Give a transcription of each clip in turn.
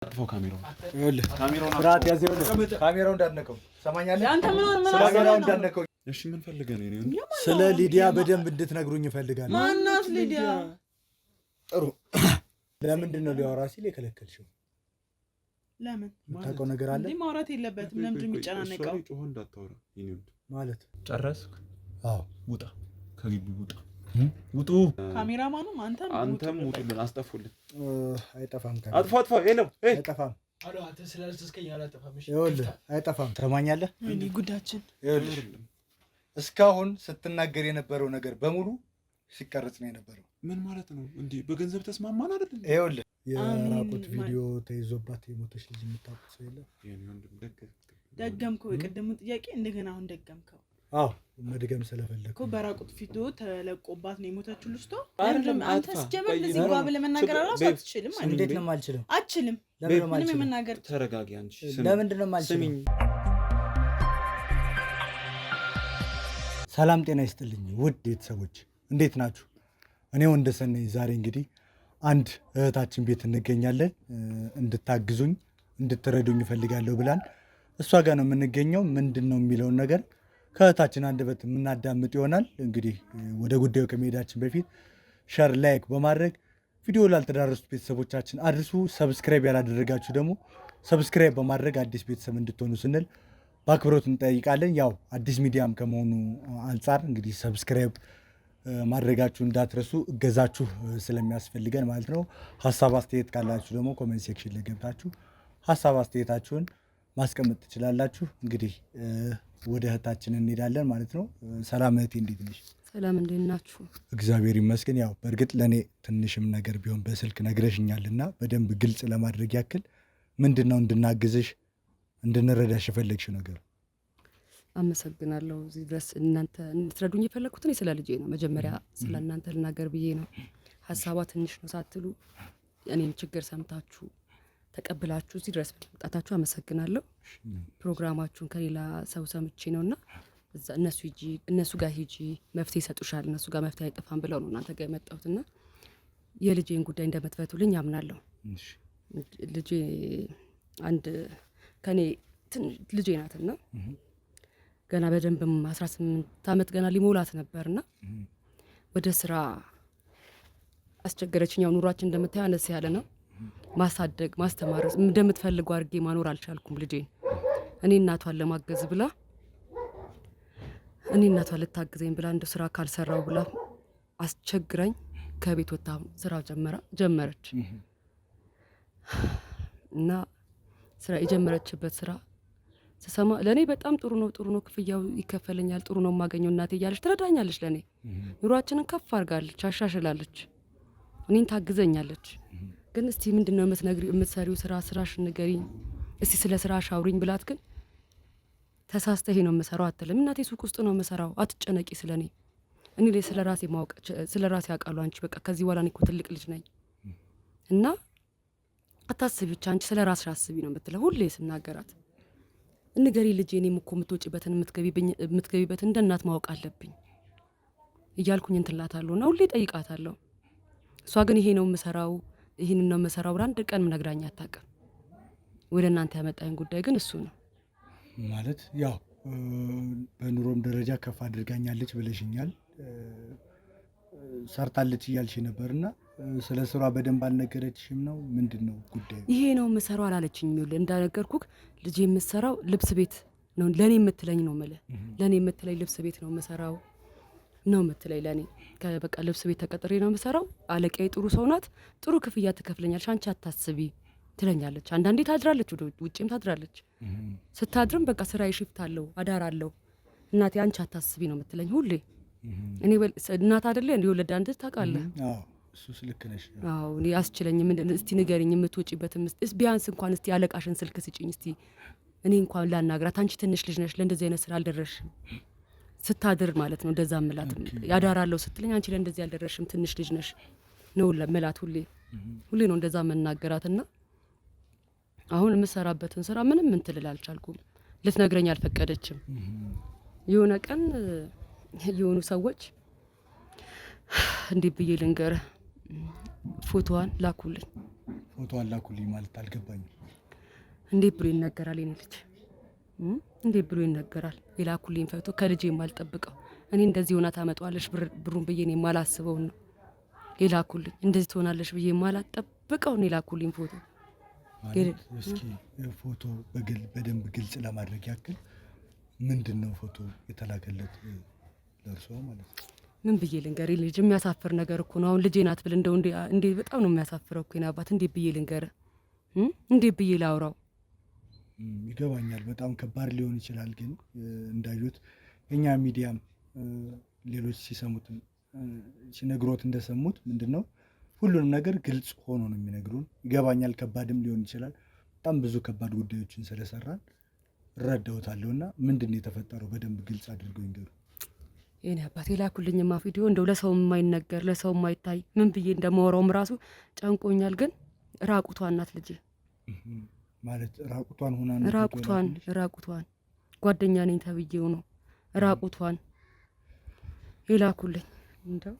አጥፎ ካሜራውን ይኸውልህ ፍራት ያዝ ይኸውልህ ካሜራውን እንዳትነቀው ሰማኛለህ አንተ ምን ሆነ ካሜራውን እንዳትነቀው እሺ ምን ፈልገህ ነው ስለ ሊዲያ በደንብ እንድትነግሩኝ እፈልጋለሁ ማናት ሊዲያ ጥሩ ለምንድን ነው ሊያወራ ሲል የከለከልሽው ለምን ታውቀው ነገር አለ እንዴ ማውራት የለበትም ለምን የሚጨናነቀው ጮህ እንዳታወራ ይኒውድ ማለት ጨረስክ አዎ ውጣ ከግቢ ውጣ ውጡ ካሜራማኑም አንተም ውጡልን አስጠፉልን አይጠፋም አጥፋ ሄሎ አይጠፋም አሎ አንተ ስለልስከኝ አላጠፋም እሺ ይኸውልህ አይጠፋም ተማኛለህ እኔ ጉዳችን ይኸውልህ እስካሁን ስትናገር የነበረው ነገር በሙሉ ሲቀርጽ ነው የነበረው ምን ማለት ነው እንዴ በገንዘብ ተስማማን አይደል ይኸውልህ የራቁት ቪዲዮ ተይዞባት የሞተች ልጅ የምታውቁት ሰው የለም የኔ ወንድም ደገምከው የቀደሙት ጥያቄ እንደገና አሁን ደገምከው አዎ መድገም ስለፈለኩ እኮ በራቁት ቪዲዮ ተለቆባት ነው የሞተችው ልጅቷ አይደለም አንተስ ጀመር ለዚህ ጋር ለመናገር አራስ አትችልም አይደል እንዴት ነው የማልችለው አትችልም ለምን መናገር ተረጋጊ አንቺ ለምንድን ነው የማልችለው ሰላም ጤና ይስጥልኝ ውድ ቤተሰቦች እንዴት ናችሁ እኔ ወንደሰን ነኝ ዛሬ እንግዲህ አንድ እህታችን ቤት እንገኛለን እንድታግዙኝ እንድትረዱኝ እፈልጋለሁ ብላን እሷ ጋር ነው የምንገኘው ምንድነው የሚለውን ነገር ከእህታችን አንደበት የምናዳምጥ ይሆናል እንግዲህ ወደ ጉዳዩ ከመሄዳችን በፊት ሼር ላይክ በማድረግ ቪዲዮ ላልተዳረሱት ቤተሰቦቻችን አድርሱ ሰብስክራይብ ያላደረጋችሁ ደግሞ ሰብስክራይብ በማድረግ አዲስ ቤተሰብ እንድትሆኑ ስንል በአክብሮት እንጠይቃለን ያው አዲስ ሚዲያም ከመሆኑ አንፃር እንግዲህ ሰብስክራይብ ማድረጋችሁ እንዳትረሱ እገዛችሁ ስለሚያስፈልገን ማለት ነው ሐሳብ አስተያየት ካላችሁ ደግሞ ኮሜንት ሴክሽን ላይ ገብታችሁ ሐሳብ አስተያየታችሁን ማስቀመጥ ትችላላችሁ እንግዲህ ወደ እህታችን እንሄዳለን ማለት ነው ሰላም እህቴ እንዴት ነሽ ሰላም እንዴት ናችሁ እግዚአብሔር ይመስገን ያው በእርግጥ ለኔ ትንሽም ነገር ቢሆን በስልክ ነግረሽኛልና በደንብ ግልጽ ለማድረግ ያክል ምንድነው እንድናግዝሽ እንድንረዳሽ የፈለግሽው ነገር አመሰግናለሁ እዚህ ድረስ እናንተ እንድትረዱኝ የፈለኩት እኔ ስለ ልጄ ነው መጀመሪያ ስለ እናንተ ልናገር ብዬ ነው ሐሳቧ ትንሽ ነው ሳትሉ እኔን ችግር ሰምታችሁ ተቀብላችሁ እዚህ ድረስ መጣታችሁ አመሰግናለሁ ፕሮግራማችሁን ከሌላ ሰው ሰምቼ ነውና እነሱ ጋር ሂጂ መፍትሄ ይሰጡሻል እነሱ ጋር መፍትሄ አይጠፋም ብለው ነው እናንተ ጋር የመጣሁትና የልጄን ጉዳይ እንደምትፈቱልኝ አምናለሁ ልጄ አንድ ከኔ ልጄ ናትና ገና በደንብም 18 ዓመት ገና ሊሞላት ነበርና ወደ ስራ አስቸገረችኝ ያው ኑሯችን እንደምታዩ አነስ ያለ ነው ማሳደግ ማስተማር እንደምትፈልገው አድርጌ ማኖር አልቻልኩም ልጄን እኔ እናቷን ለማገዝ ብላ እኔ እናቷን ልታግዘኝ ብላ እንደ ስራ ካልሰራው ብላ አስቸግረኝ ከቤት ወጣ ስራ ጀመረች እና ስራ የጀመረችበት ስራ ስሰማ ለኔ በጣም ጥሩ ነው ክፍያው ይከፈለኛል ጥሩ ነው ማገኘው እናቴ እያለች ትረዳኛለች ለኔ ኑሯችንን ከፍ አድርጋለች አሻሽላለች እኔን ታግዘኛለች ግን እስቲ ምንድነው የምትሰሪው ስራሽ ንገሪኝ እስቲ ስለ ስራሽ አውሪኝ ብላት ግን ተሳስተህ ነው የምሰራው አትልም እናቴ ሱቅ ውስጥ ነው የምሰራው አትጨነቂ ስለኔ እኔ ላይ ስለ ራሴ አውቃለሁ አንቺ በቃ ከዚህ በኋላ እኔ እኮ ትልቅ ልጅ ነኝ እና አታስቢ ብቻ አንቺ ስለ ራስሽ አስቢ ነው የምትለው ሁሌ ስናገራት እንገሪ ልጄ እኔም እኮ የምትወጪበትን የምትገቢበትን እንደ እናት ማወቅ አለብኝ እያልኩኝ እንትላታለሁና ሁሌ ጠይቃታለሁ እሷ ግን ይሄን ነው የምሰራው አንድ ቀን ነግራኝ አታውቅም ወደ እናንተ ያመጣኝ ጉዳይ ግን እሱ ነው ማለት ያው በኑሮም ደረጃ ከፍ አድርጋኛለች ብለሽኛል ሰርታለች እያልሽ ነበርና ስለ ስራ በደንብ አልነገረችሽም ነው ምንድነው ጉዳዩ ይሄ ነው የምሰራው አላለችኝም ይኸውልህ እንዳነገርኩክ ልጄ የምሰራው ልብስ ቤት ነው ለኔ የምትለኝ ነው ማለት ለኔ የምትለኝ ልብስ ቤት ነው የምሰራው ነው የምትለኝ ለኔ በቃ ልብስ ቤት ተቀጥሬ ነው የምሰራው አለቃዬ ጥሩ ሰው ናት ጥሩ ክፍያ ትከፍለኛለች አንቺ አታስቢ ትለኛለች አንዳንዴ ታድራለች ውጪም ታድራለች ስታድርም በቃ ስራ ይሽፍት አለው አዳር አለው እናቴ አንቺ አታስቢ ነው የምትለኝ ሁሌ እኔ እናት አይደለ እንዴ ወለዳ አንተ ታውቃለህ አዎ እሱ ስልክ ነሽ አዎ እኔ አስችለኝ እስቲ ንገሪኝ የምትወጪበትም ቢያንስ እንኳን እስቲ አለቃሽን ስልክ ስጪኝ እስቲ እኔ እንኳን ላናግራት አንቺ ትንሽ ልጅ ነሽ ለእንደዚህ አይነት ስራ አልደረስሽም ስታድር ማለት ነው እንደዛ ምላት ያዳራለው ስትለኝ አንቺ ለእንደዚህ አልደረስሽም ትንሽ ልጅ ነሽ ነው ለምላት ሁሌ ነው እንደዛ መናገራትና አሁን የምሰራበትን ስራ ምንም እንትልል አልቻልኩም ልትነግረኝ አልፈቀደችም የሆነ ቀን የሆኑ ሰዎች እንዴ ብዬ ልንገር ፎቶዋን ላኩልኝ ፎቶ አላኩልኝ ማለት አልገባኝም። እንዴት ብሎ ይነገራል? የኔ ልጅ እንዴት ብሎ ይነገራል? የላኩልኝ ፎቶ ከልጄ የማልጠብቀው እኔ እንደዚህ ሆና ታመጣዋለሽ ብሩን ብዬ ነው የማላስበው ነው የላኩልኝ። እንደዚህ ትሆናለሽ ብዬ የማላጠብቀው ነው የላኩልኝ ፎቶ። እስኪ ፎቶ በደንብ ግልጽ ለማድረግ ያክል ምንድነው ፎቶ የተላከለት ለእርሷ ማለት ነው? ምን ብዬ ልንገር? ልጅ የሚያሳፍር ነገር እኮ ነው። አሁን ልጄ ናት ብል እንደው እንዴ በጣም ነው የሚያሳፍረው እኮ የናባት። እንዴት ብዬ ልንገር? እንዴት ብዬ ላውራው? ይገባኛል፣ በጣም ከባድ ሊሆን ይችላል። ግን እንዳዩት የኛ ሚዲያም ሌሎች ሲሰሙት ሲነግሮት እንደሰሙት ምንድነው ሁሉንም ነገር ግልጽ ሆኖ ነው የሚነግሩን። ይገባኛል፣ ከባድም ሊሆን ይችላል። በጣም ብዙ ከባድ ጉዳዮችን ስለሰራን እረዳውታለሁና ምንድነው የተፈጠረው በደንብ ግልጽ አድርገው ይንገሩ። የኔ አባት የላኩልኝማ ቪዲዮ እንደው ለሰው የማይነገር ለሰው የማይታይ ምን ብዬ እንደማወራውም ራሱ ጨንቆኛል። ግን ራቁቷን ናት ልጄ ማለት ራቁቷን ሆና ነው። ራቁቷን ጓደኛ ነኝ ተብዬው ነው ራቁቷን የላኩልኝ። እንደው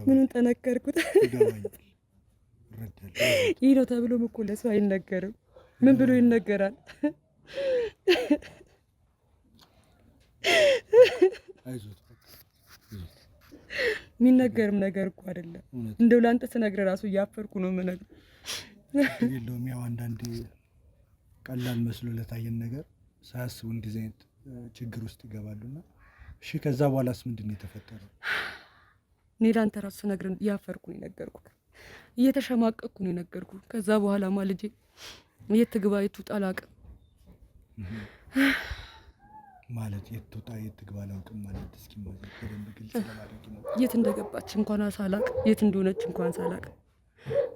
ምኑን ጠነከርኩት? ይህ ነው ተብሎም እኮ ለሰው አይነገርም። ምን ብሎ ይነገራል? የሚነገርም ነገር እኮ አይደለም። እንደው ለአንተ ስነግርህ ራሱ እያፈርኩ ነው የምነግርህ። የለውም ያው አንዳንዴ ቀላል መስሎ ለታየን ነገር ሳያስቡ እንደዚህ አይነት ችግር ውስጥ ይገባሉና። እሺ ከዛ በኋላስ ምንድን ነው የተፈጠረው? እኔ ለአንተ ራሱ ስነግርህ እያፈርኩ ነው የነገርኩህ፣ እየተሸማቀቅኩ ነው የነገርኩህ። ከዛ በኋላማ ልጄ የት ትግባ የት ትውጣ አላውቅም። ማለት የት ትውጣ የት ትግባ አላውቅም ማለት እስኪ በደንብ ግልጽ ለማድረግ ነው። የት እንደገባች እንኳን ሳላውቅ የት እንደሆነች እንኳን ሳላውቅ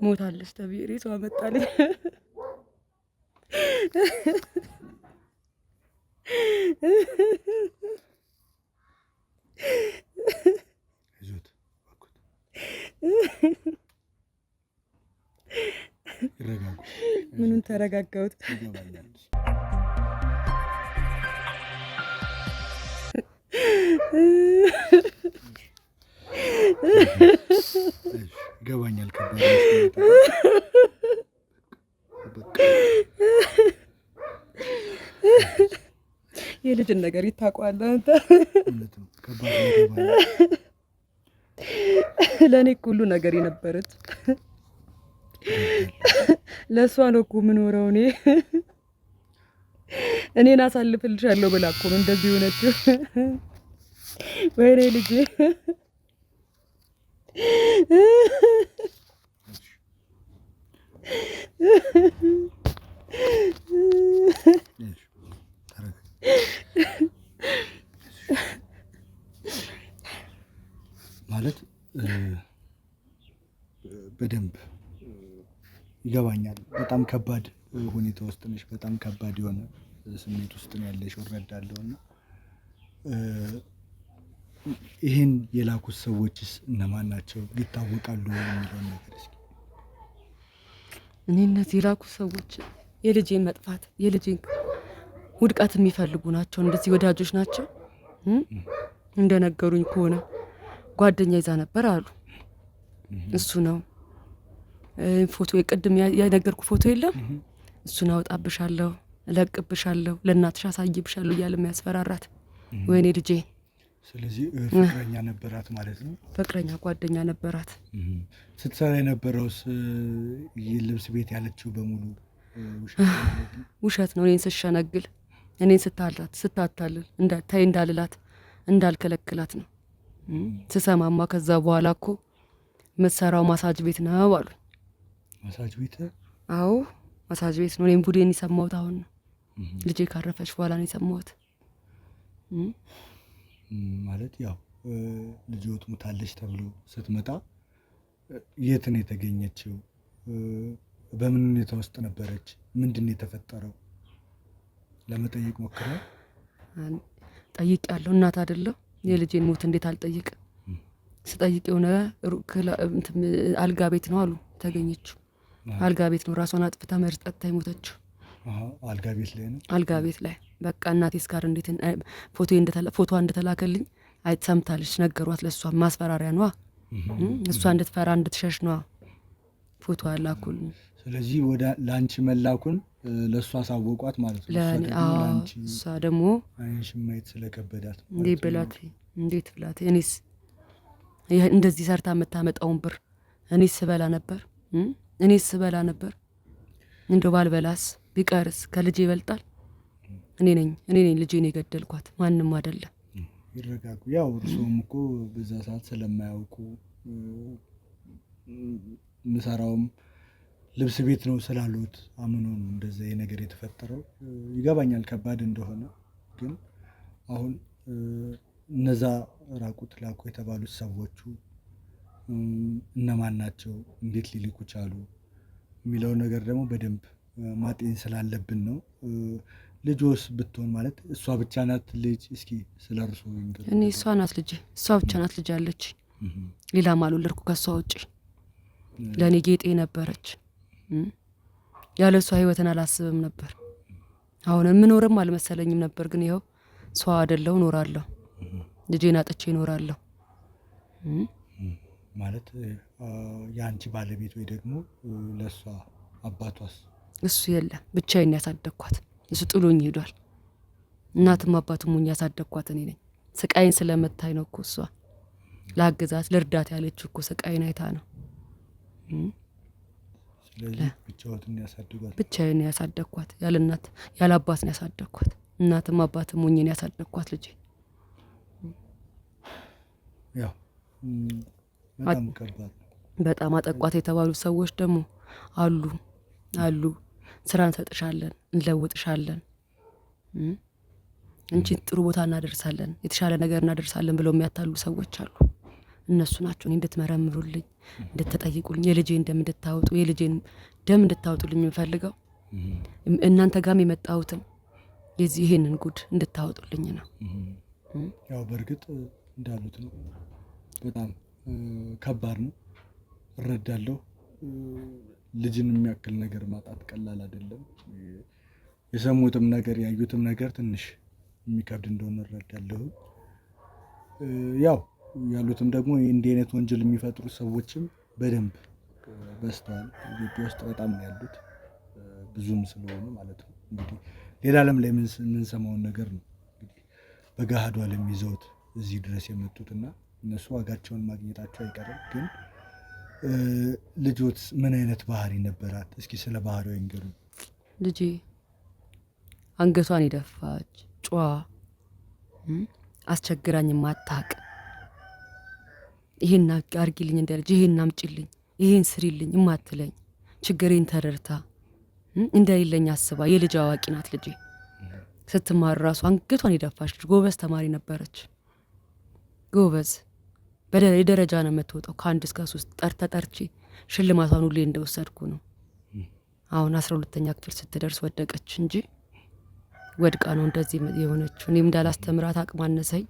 ሞታለች ተብዬ ሬሳዋ መጣልኝ። ምኑን ተረጋጋሁት? ይገባኛል። የልጅን ነገር ይታውቀዋል አንተ። ለእኔ ሁሉ ነገር የነበረች ለእሷ ነው እኮ የምኖረው። እኔን አሳልፍልሻለሁ ብላ እኮ ነው እንደዚህ ሆነችው። ወይኔ ልጄ ማለት በደንብ ይገባኛል። በጣም ከባድ ሁኔታ ውስጥ ነሽ። በጣም ከባድ የሆነ ስሜት ውስጥ ነው ያለሽ እረዳለሁና ይህን የላኩት ሰዎችስ እነማን ናቸው? ይታወቃሉ የሚለውን ነገር እስኪ። እኔ እነዚህ የላኩት ሰዎች የልጄን መጥፋት የልጄን ውድቀት የሚፈልጉ ናቸው። እንደዚህ ወዳጆች ናቸው። እንደነገሩኝ ከሆነ ጓደኛ ይዛ ነበር አሉ። እሱ ነው ፎቶ የቅድም የነገርኩ ፎቶ የለም እሱን አውጣብሻለሁ፣ እለቅብሻለሁ፣ ለእናትሽ አሳይብሻለሁ እያለ የሚያስፈራራት። ወይኔ ልጄ። ስለዚህ ፍቅረኛ ነበራት ማለት ነው? ፍቅረኛ ጓደኛ ነበራት። ስትሰራ የነበረውስ ልብስ ቤት ያለችው በሙሉ ውሸት ነው። እኔን ስሸነግል እኔን ስታታልል ታይ እንዳልላት እንዳልከለክላት ነው ስሰማማ። ከዛ በኋላ እኮ መሰራው ማሳጅ ቤት ነው አሉ። ማሳጅ ቤት? አዎ ማሳጅ ቤት ነው። እኔም ቡዴን የሰማሁት አሁን ነው። ልጄ ካረፈች በኋላ ነው የሰማሁት። ማለት ያው ልጅዎት ሞታለች ተብሎ ስትመጣ የት ነው የተገኘችው? በምን ሁኔታ ውስጥ ነበረች? ምንድን ነው የተፈጠረው? ለመጠየቅ ሞክረው? ጠይቄያለሁ። እናት አይደለሁ የልጄን ሞት እንዴት አልጠይቅም? ስጠይቅ የሆነ አልጋ ቤት ነው አሉ ተገኘችው። አልጋ ቤት ነው ራሷን አጥፍታ መርዝ ጠጥታ የሞተችው። አልጋ ቤት ላይ ነው። አልጋ ቤት ላይ በቃ እናቴስ ጋር እንዴት ፎቶ እንደተላከልኝ ሰምታለች። ነገሯት። ለእሷ ማስፈራሪያ ነዋ። እሷ እንድትፈራ እንድትሸሽ ነዋ ፎቶ አላኩልኝ። ስለዚህ ወደ ላንቺ መላኩን ለእሷ አሳወቋት ማለት ነው። እሷ ደግሞ አይንሽን ማየት ስለከበዳት እንዴት ብላት እኔስ እንደዚህ ሰርታ የምታመጣውን ብር እኔስ ስበላ ነበር እንደው ባልበላስ ቢቀርስ ከልጄ ይበልጣል። እኔ ነኝ ልጄን የገደልኳት ማንም አይደለም። ይረጋጉ። ያው እርሶም እኮ በዛ ሰዓት ስለማያውቁ ምሰራውም ልብስ ቤት ነው ስላሉት አምኖ ነው እንደዛ ነገር የተፈጠረው። ይገባኛል ከባድ እንደሆነ። ግን አሁን እነዛ ራቁት ላኩ የተባሉት ሰዎቹ እነማን ናቸው፣ እንዴት ሊልኩ ቻሉ የሚለው ነገር ደግሞ በደንብ ማጤን ስላለብን ነው። ልጆስ ብትሆን ማለት እሷ ብቻ ናት ልጅ? እስኪ ስለ እርሱ እኔ እሷ ናት ልጅ፣ እሷ ብቻ ናት ልጅ አለች። ሌላም አልወለድኩ ከእሷ ውጭ። ለእኔ ጌጤ ነበረች። ያለ እሷ ህይወትን አላስብም ነበር። አሁን የምኖርም አልመሰለኝም ነበር። ግን ይኸው ሰው አይደለሁ፣ እኖራለሁ። ልጄን አጥቼ እኖራለሁ። ማለት የአንቺ ባለቤት ወይ ደግሞ ለእሷ አባቷስ? እሱ የለም፣ ብቻዬን ያሳደግኳት። እሱ ጥሎኝ ሄዷል። እናትም አባትም ሆኜ ያሳደግኳት እኔ ነኝ። ስቃይን ስለመታኝ ነው እኮ እሷ ላግዛት ልርዳት ያለችው እኮ ስቃይን አይታ ነው። ስለዚህ ብቻዬን ያሳደግኳት፣ ያለ እናት ያለ አባት ነው ያሳደግኳት። እናትም አባትም ሆኜ ነው ያሳደግኳት ልጄ። ያው በጣም ከባድ በጣም አጠቋት የተባሉ ሰዎች ደግሞ አሉ ስራ እንሰጥሻለን፣ እንለውጥሻለን፣ እንጂ ጥሩ ቦታ እናደርሳለን፣ የተሻለ ነገር እናደርሳለን ብለው የሚያታሉ ሰዎች አሉ። እነሱ ናቸው እንድትመረምሩልኝ፣ እንድትጠይቁልኝ፣ የልጄን ደም እንድታወጡ፣ የልጄን ደም እንድታወጡልኝ የምፈልገው። እናንተ ጋርም የመጣሁትም ይሄንን ጉድ እንድታወጡልኝ ነው። ያው በእርግጥ እንዳሉት ነው። በጣም ከባድ ነው፣ እረዳለሁ። ልጅን የሚያክል ነገር ማጣት ቀላል አይደለም። የሰሙትም ነገር ያዩትም ነገር ትንሽ የሚከብድ እንደሆነ እረዳለሁ። ያው ያሉትም ደግሞ እንዲህ አይነት ወንጀል የሚፈጥሩ ሰዎችም በደንብ በስተዋል። ኢትዮጵያ ውስጥ በጣም ነው ያሉት፣ ብዙም ስለሆኑ ማለት ነው። እንግዲህ ሌላ ዓለም ላይ የምንሰማውን ነገር ነው እንግዲህ በገሃዱ ዓለም ይዘውት እዚህ ድረስ የመጡትና እነሱ ዋጋቸውን ማግኘታቸው አይቀርም። ግን ልጆት ምን አይነት ባህሪ ነበራት? እስኪ ስለ ባህሪዋ ይንገሩ። ልጄ አንገቷን የደፋች ጨዋ፣ አስቸግራኝ ማታቅ፣ ይሄን አርጊልኝ እንደ ልጅ ይሄን አምጪልኝ ይሄን ስሪልኝ እማትለኝ፣ ችግሬን ተረድታ እንደሌለኝ አስባ የልጅ አዋቂ ናት ልጄ። ስትማር ራሱ አንገቷን የደፋች ልጅ፣ ጎበዝ ተማሪ ነበረች። ጎበዝ የደረጃ ነው የምትወጣው። ከ1 እስከ 3 ተጠርቼ ሽልማቷን ሁሌ እንደወሰድኩ ነው። አሁን 12ኛ ክፍል ስትደርስ ወደቀች እንጂ ወድቃ ነው እንደዚህ የሆነችው። እኔም እንዳላስተምራት አቅማነሰኝ።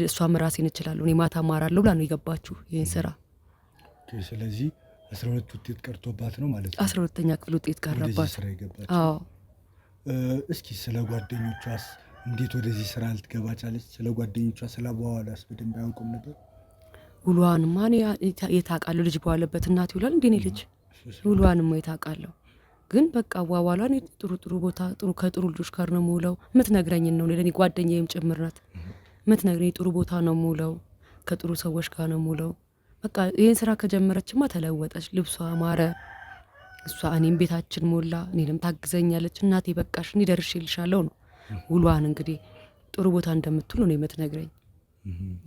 እሷም ራሴን እችላለሁ እኔ ማታ ማራለሁ ብላ ነው የገባችሁ ይህን ስራ። ስለዚህ 12 ውጤት ቀርቶባት ነው ማለት ነው። 12ኛ ክፍል ውጤት ቀረባት። አዎ። እስኪ ስለ ጓደኞቿስ እንዴት ወደዚህ ስራ ልትገባ ቻለች? ስለ ጓደኞቿ ስለ በኋላስ በደንብ አያውቁም ነበር? ውሏንማ እኔ የታውቃለሁ። ልጅ በዋለበት እናት ይውላል እንዴ? እኔ ልጅ ውሏንማ የታውቃለሁ። ግን በቃ ዋዋሏን ጥሩ ቦታ ከጥሩ ልጆች ጋር ነው የምውለው። የምትነግረኝን ነው ለእኔ ጓደኛዬም ጭምር ናት። የምትነግረኝ ጥሩ ቦታ ነው የምውለው፣ ከጥሩ ሰዎች ጋር ነው የምውለው። በቃ ይህን ስራ ከጀመረችማ ተለወጠች። ልብሷ አማረ። እሷ እኔም ቤታችን ሞላ፣ እኔንም ታግዘኛለች። እናቴ በቃሽ እኔ ደርሼልሻለሁ ነው ውሏን። እንግዲህ ጥሩ ቦታ እንደምትውል ነው የምትነግረኝ።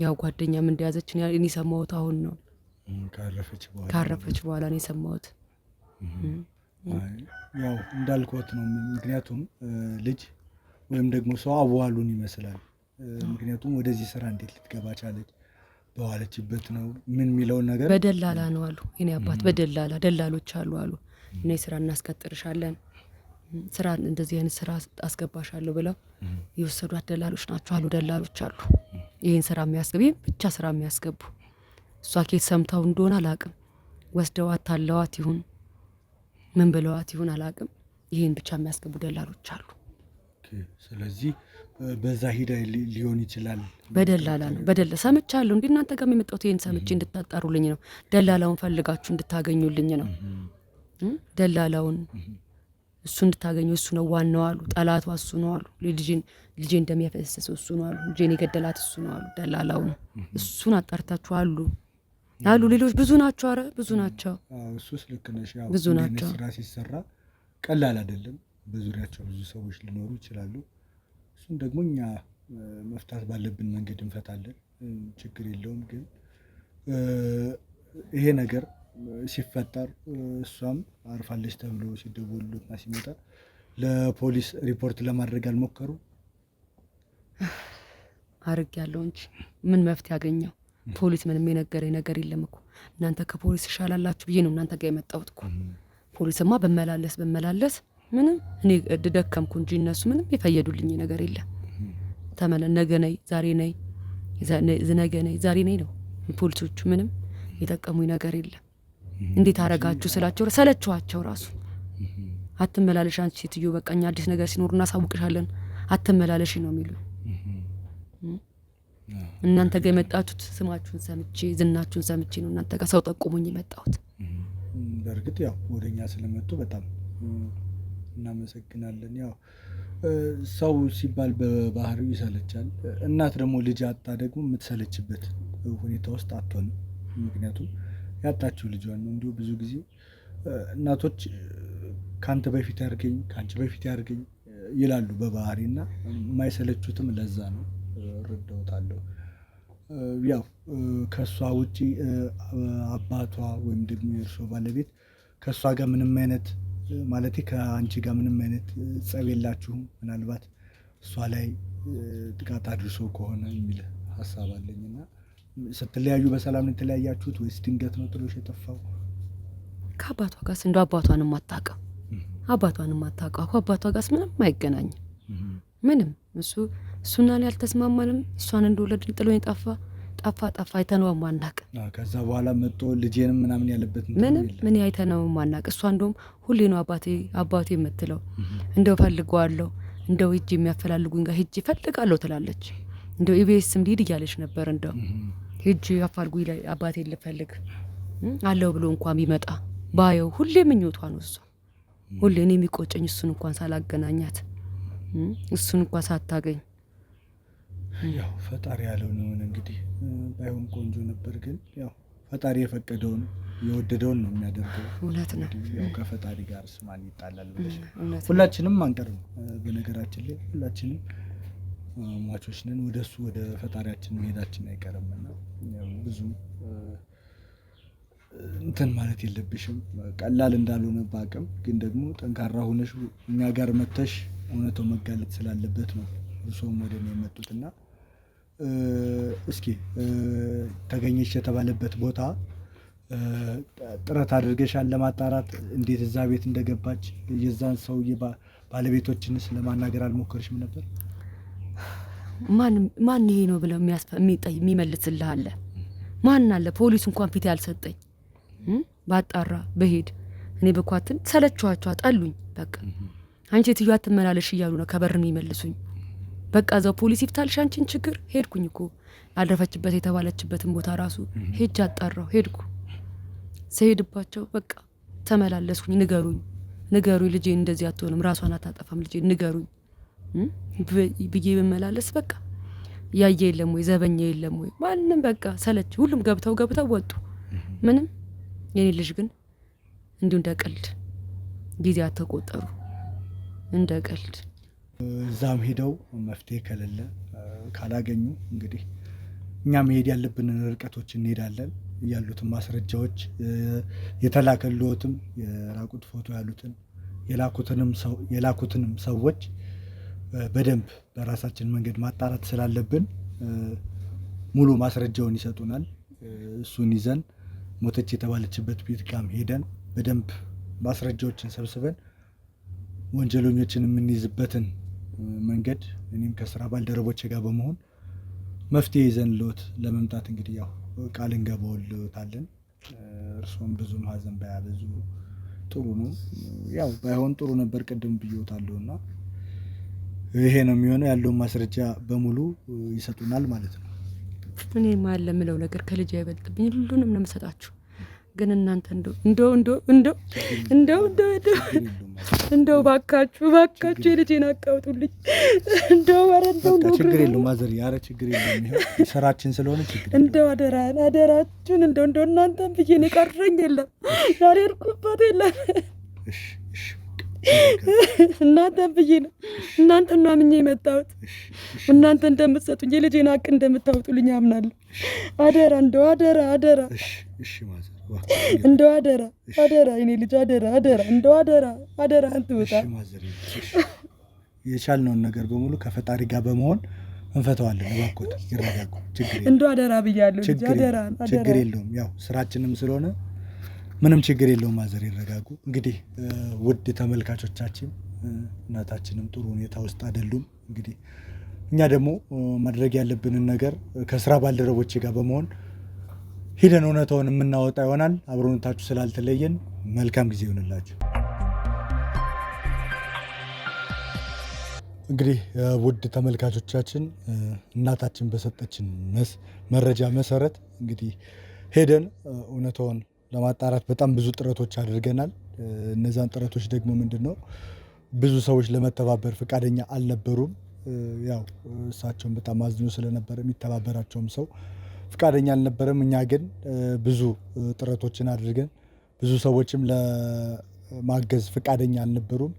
ያው ጓደኛም እንደያዘች እኔ ሰማሁት አሁን ነው፣ ካረፈች በኋላ ነው የሰማሁት። ያው እንዳልኩት ነው። ምክንያቱም ልጅ ወይም ደግሞ ሰው አዋሉን ይመስላል። ምክንያቱም ወደዚህ ስራ እንዴት ልትገባ ቻለች? በዋለችበት ነው ምን የሚለውን ነገር በደላላ ነው አሉ የኔ አባት። ደላሎች አሉ እኔ ስራ እናስቀጥርሻለን፣ ስራ እንደዚህ አይነት ስራ አስገባሻለሁ ብለው የወሰዷት ደላሎች ናቸው አሉ። ደላሎች አሉ ይህን ስራ የሚያስገቡ ብቻ ስራ የሚያስገቡ። እሷ ኬት ሰምታው እንደሆነ አላቅም፣ ወስደዋት ታለዋት ይሁን ምን ብለዋት ይሁን አላቅም። ይሄን ብቻ የሚያስገቡ ደላሎች አሉ። ስለዚህ በዛ ሂዳ ሊሆን ይችላል። በደላላ ነው በደላ ሰምቻለሁ። እንዴ እናንተ ጋር የመጣሁት ይሄን ሰምቼ እንድታጣሩልኝ ነው። ደላላውን ፈልጋችሁ እንድታገኙልኝ ነው። ደላላውን እሱ እንድታገኙ እሱ ነው ዋናው አሉ። ጠላቷ እሱ ነው አሉ። ልጄ እንደሚያፈሰሰው እሱ ነው አሉ። ልጄን የገደላት እሱ ነው አሉ። ደላላውን እሱን አጣርታችሁ አሉ ሌሎች ብዙ ናቸው። አረ ብዙ ናቸው። እሱስ ልክ ነሽ። ያው ብዙ ናቸው። ስራ ሲሰራ ቀላል አይደለም። በዙሪያቸው ብዙ ሰዎች ሊኖሩ ይችላሉ። እሱን ደግሞ እኛ መፍታት ባለብን መንገድ እንፈታለን። ችግር የለውም። ግን ይሄ ነገር ሲፈጠር እሷም አርፋለች ተብሎ ሲደወሉና ሲመጣ ለፖሊስ ሪፖርት ለማድረግ አልሞከሩ? አርግ ያለው እንጂ ምን መፍትሄ ያገኘው? ፖሊስ ምንም የነገረኝ ነገር የለም እኮ። እናንተ ከፖሊስ ይሻላላችሁ ብዬ ነው እናንተ ጋር የመጣሁት እኮ። ፖሊስማ በመላለስ ምንም እኔ ደከምኩ እንጂ እነሱ ምንም የፈየዱልኝ ነገር የለም። ነገ ነይ ዛሬ ነይ ነገ ነይ ዛሬ ነይ ነው ፖሊሶቹ። ምንም የጠቀሙኝ ነገር የለም። እንዴት አረጋችሁ ስላቸው ሰለችኋቸው ራሱ። አትመላለሽ አንቺ ሴትዮ፣ በቃ እኛ አዲስ ነገር ሲኖር እናሳውቅሻለን፣ አትመላለሽ ነው የሚሉ። እናንተ ጋር የመጣችሁት ስማችሁን ሰምቼ ዝናችሁን ሰምቼ ነው እናንተ ጋር ሰው ጠቁሙኝ የመጣሁት። በእርግጥ ያው ወደኛ ስለመጡ በጣም እናመሰግናለን። ያው ሰው ሲባል በባህሪው ይሰለቻል። እናት ደግሞ ልጅ አጣ ደግሞ የምትሰለችበት ሁኔታ ውስጥ አትሆንም። ምክንያቱም ያጣችው ልጇን ነው። እንዲሁ ብዙ ጊዜ እናቶች ካንተ በፊት ያርገኝ ካንቺ በፊት ያርገኝ ይላሉ በባህሪና የማይሰለቹትም ለዛ ነው። እረዳውታለሁ። ያው ከሷ ውጪ አባቷ ወይም ደግሞ የእርሶ ባለቤት ከሷ ጋር ምንም አይነት ማለት ከአንቺ ጋር ምንም አይነት ጸብ የላችሁም? ምናልባት እሷ ላይ ጥቃት አድርሶ ከሆነ የሚል ሀሳብ አለኝና ስትለያዩ በሰላም ነው የተለያያችሁት ወይስ ድንገት ነው ጥሎሽ የጠፋው? ከአባቷ ጋር እንደ አባቷንም አታውቅም። አባቷ ጋር ምንም አይገናኝም። ምንም እሱና እኔ አልተስማማንም። እሷን እንደወለድን ጥሎኝ ጠፋ አይተነው ማናቅ። ከዛ በኋላ መጥቶ ልጄንም ምናምን ያለበት ምንም ምን አይተነው ማናቅ። እሷ እንደውም ሁሌ ነው አባቴ የምትለው። እንደው ፈልገዋለሁ፣ እንደው ሂጅ የሚያፈላልጉኝ ጋር ሂጅ ፈልጋለሁ ትላለች። እንደው ኢቢኤስም ሊድ እያለች ነበር። እንደው ሂጅ አፋልጉኝ ላይ አባቴን ልፈልግ አለው ብሎ እንኳን ቢመጣ ባየው ሁሌ ምኞቷ ነው እሷ። ሁሌ እኔ የሚቆጨኝ እሱን እንኳን ሳላገናኛት እሱን እንኳን ሳታገኝ። ያው ፈጣሪ ያለው ነው እንግዲህ። ባይሆን ቆንጆ ነበር፣ ግን ያው ፈጣሪ የፈቀደውን የወደደውን ነው የሚያደርገው። እውነት ነው። ያው ከፈጣሪ ጋር ማን ይጣላል ብለሽ ሁላችንም አንቀርም። በነገራችን ላይ ሁላችንም ሟቾች ነን። ወደሱ ወደ ፈጣሪያችን መሄዳችን አይቀርምና ብዙ እንትን ማለት የለብሽም። ቀላል እንዳልሆነ ባቅም ግን ደግሞ ጠንካራ ሆነሽ እኛ ጋር መተሽ እውነታው መጋለጥ ስላለበት ነው እርሶም ወደ እኔ የመጡትና እስኪ ተገኘሽ የተባለበት ቦታ ጥረት አድርገሻል ለማጣራት? እንዴት እዛ ቤት እንደገባች የዛን ሰውዬ ባለቤቶችንስ ለማናገር አልሞከርሽም ነበር? ማን ይሄ ነው ብለው የሚመልስልህ አለ? ማን አለ? ፖሊስ እንኳን ፊት ያልሰጠኝ ባጣራ በሄድ እኔ በኳትን ሰለችኋቸው አጣሉኝ። በቃ አንቺ ሴትዮ አትመላለሽ እያሉ ነው ከበር የሚመልሱኝ። በቃ እዛው ፖሊስ ይፍታልሽ አንቺን ችግር። ሄድኩኝ እኮ አልረፈችበት የተባለችበትን ቦታ ራሱ ሄጅ አጣራው ሄድኩ። ስሄድባቸው በቃ ተመላለስኩኝ። ንገሩኝ ልጄ እንደዚህ አትሆንም፣ ራሷን አታጠፋም፣ ልጄ ንገሩኝ ብዬ ብመላለስ በቃ ያየ የለም ወይ ዘበኛ የለም ወይ ማንም በቃ ሰለች። ሁሉም ገብተው ወጡ። ምንም የኔ ልጅ ግን እንዲሁ እንደ ቀልድ ጊዜ አተቆጠሩ እንደ ቀልድ። እዛም ሄደው መፍትሄ ከሌለ ካላገኙ እንግዲህ እኛ መሄድ ያለብንን ርቀቶች እንሄዳለን። ያሉትን ማስረጃዎች የተላከልዎትም የራቁት ፎቶ ያሉትን የላኩትንም ሰዎች በደንብ በራሳችን መንገድ ማጣራት ስላለብን ሙሉ ማስረጃውን ይሰጡናል። እሱን ይዘን ሞተች የተባለችበት ቤት ጋም ሄደን በደንብ ማስረጃዎችን ሰብስበን ወንጀለኞችን የምንይዝበትን መንገድ እኔም ከስራ ባልደረቦቼ ጋር በመሆን መፍትሄ ይዘንልዎት ለመምጣት እንግዲህ ያው ቃል እንገባልዎታለን። እርሶም ብዙም ሀዘን ባያበዙ ጥሩ ነው። ያው ባይሆን ጥሩ ነበር ቅድም ብዬታለሁና ይሄ ነው የሚሆነው። ያለውን ማስረጃ በሙሉ ይሰጡናል ማለት ነው። እኔ ማለ ምለው ነገር ከልጅ አይበልጥብኝ፣ ሁሉንም ነው የምሰጣችሁ። ግን እናንተ እንደው ባካችሁ የልጄን አቃውጡልኝ። እንደው ችግር የለውም ማዘር፣ ያረ ችግር የለውም። ይሄ ስራችን ስለሆነ ችግር እንደው አደራችሁን እንደው እናንተን ብዬ ነው ቀረኝ የለም ያልሄድኩበት የለም። እናንተን ብዬ ነው እናንተን ነው አምኜ የመጣሁት። እናንተ እንደምትሰጡኝ የልጄን ሀቅ እንደምታወጡልኝ አምናለሁ። አደራ እንደው አደራ እንደው አደራ የኔ ልጅ አደራ እንደው አደራ እንትውጣ የቻልነውን ነገር በሙሉ ከፈጣሪ ጋር በመሆን እንፈተዋለን። እባክዎት ይረጋጉ። እንደው አደራ ብያለሁ። ችግር የለውም። ያው ስራችንም ስለሆነ ምንም ችግር የለውም። ማዘር ይረጋጉ። እንግዲህ ውድ ተመልካቾቻችን እናታችንም ጥሩ ሁኔታ ውስጥ አይደሉም። እንግዲህ እኛ ደግሞ ማድረግ ያለብንን ነገር ከስራ ባልደረቦቼ ጋር በመሆን ሂደን እውነታውን የምናወጣ ይሆናል። አብሮነታችሁ ስላልተለየን መልካም ጊዜ ይሆንላችሁ። እንግዲህ ውድ ተመልካቾቻችን እናታችን በሰጠችን መረጃ መሰረት እንግዲህ ሄደን እውነታውን ለማጣራት በጣም ብዙ ጥረቶች አድርገናል። እነዛን ጥረቶች ደግሞ ምንድነው ብዙ ሰዎች ለመተባበር ፈቃደኛ አልነበሩም። ያው እሳቸውን በጣም አዝኖ ስለነበረ የሚተባበራቸውም ሰው ፈቃደኛ አልነበረም። እኛ ግን ብዙ ጥረቶችን አድርገን ብዙ ሰዎችም ለማገዝ ፈቃደኛ አልነበሩም።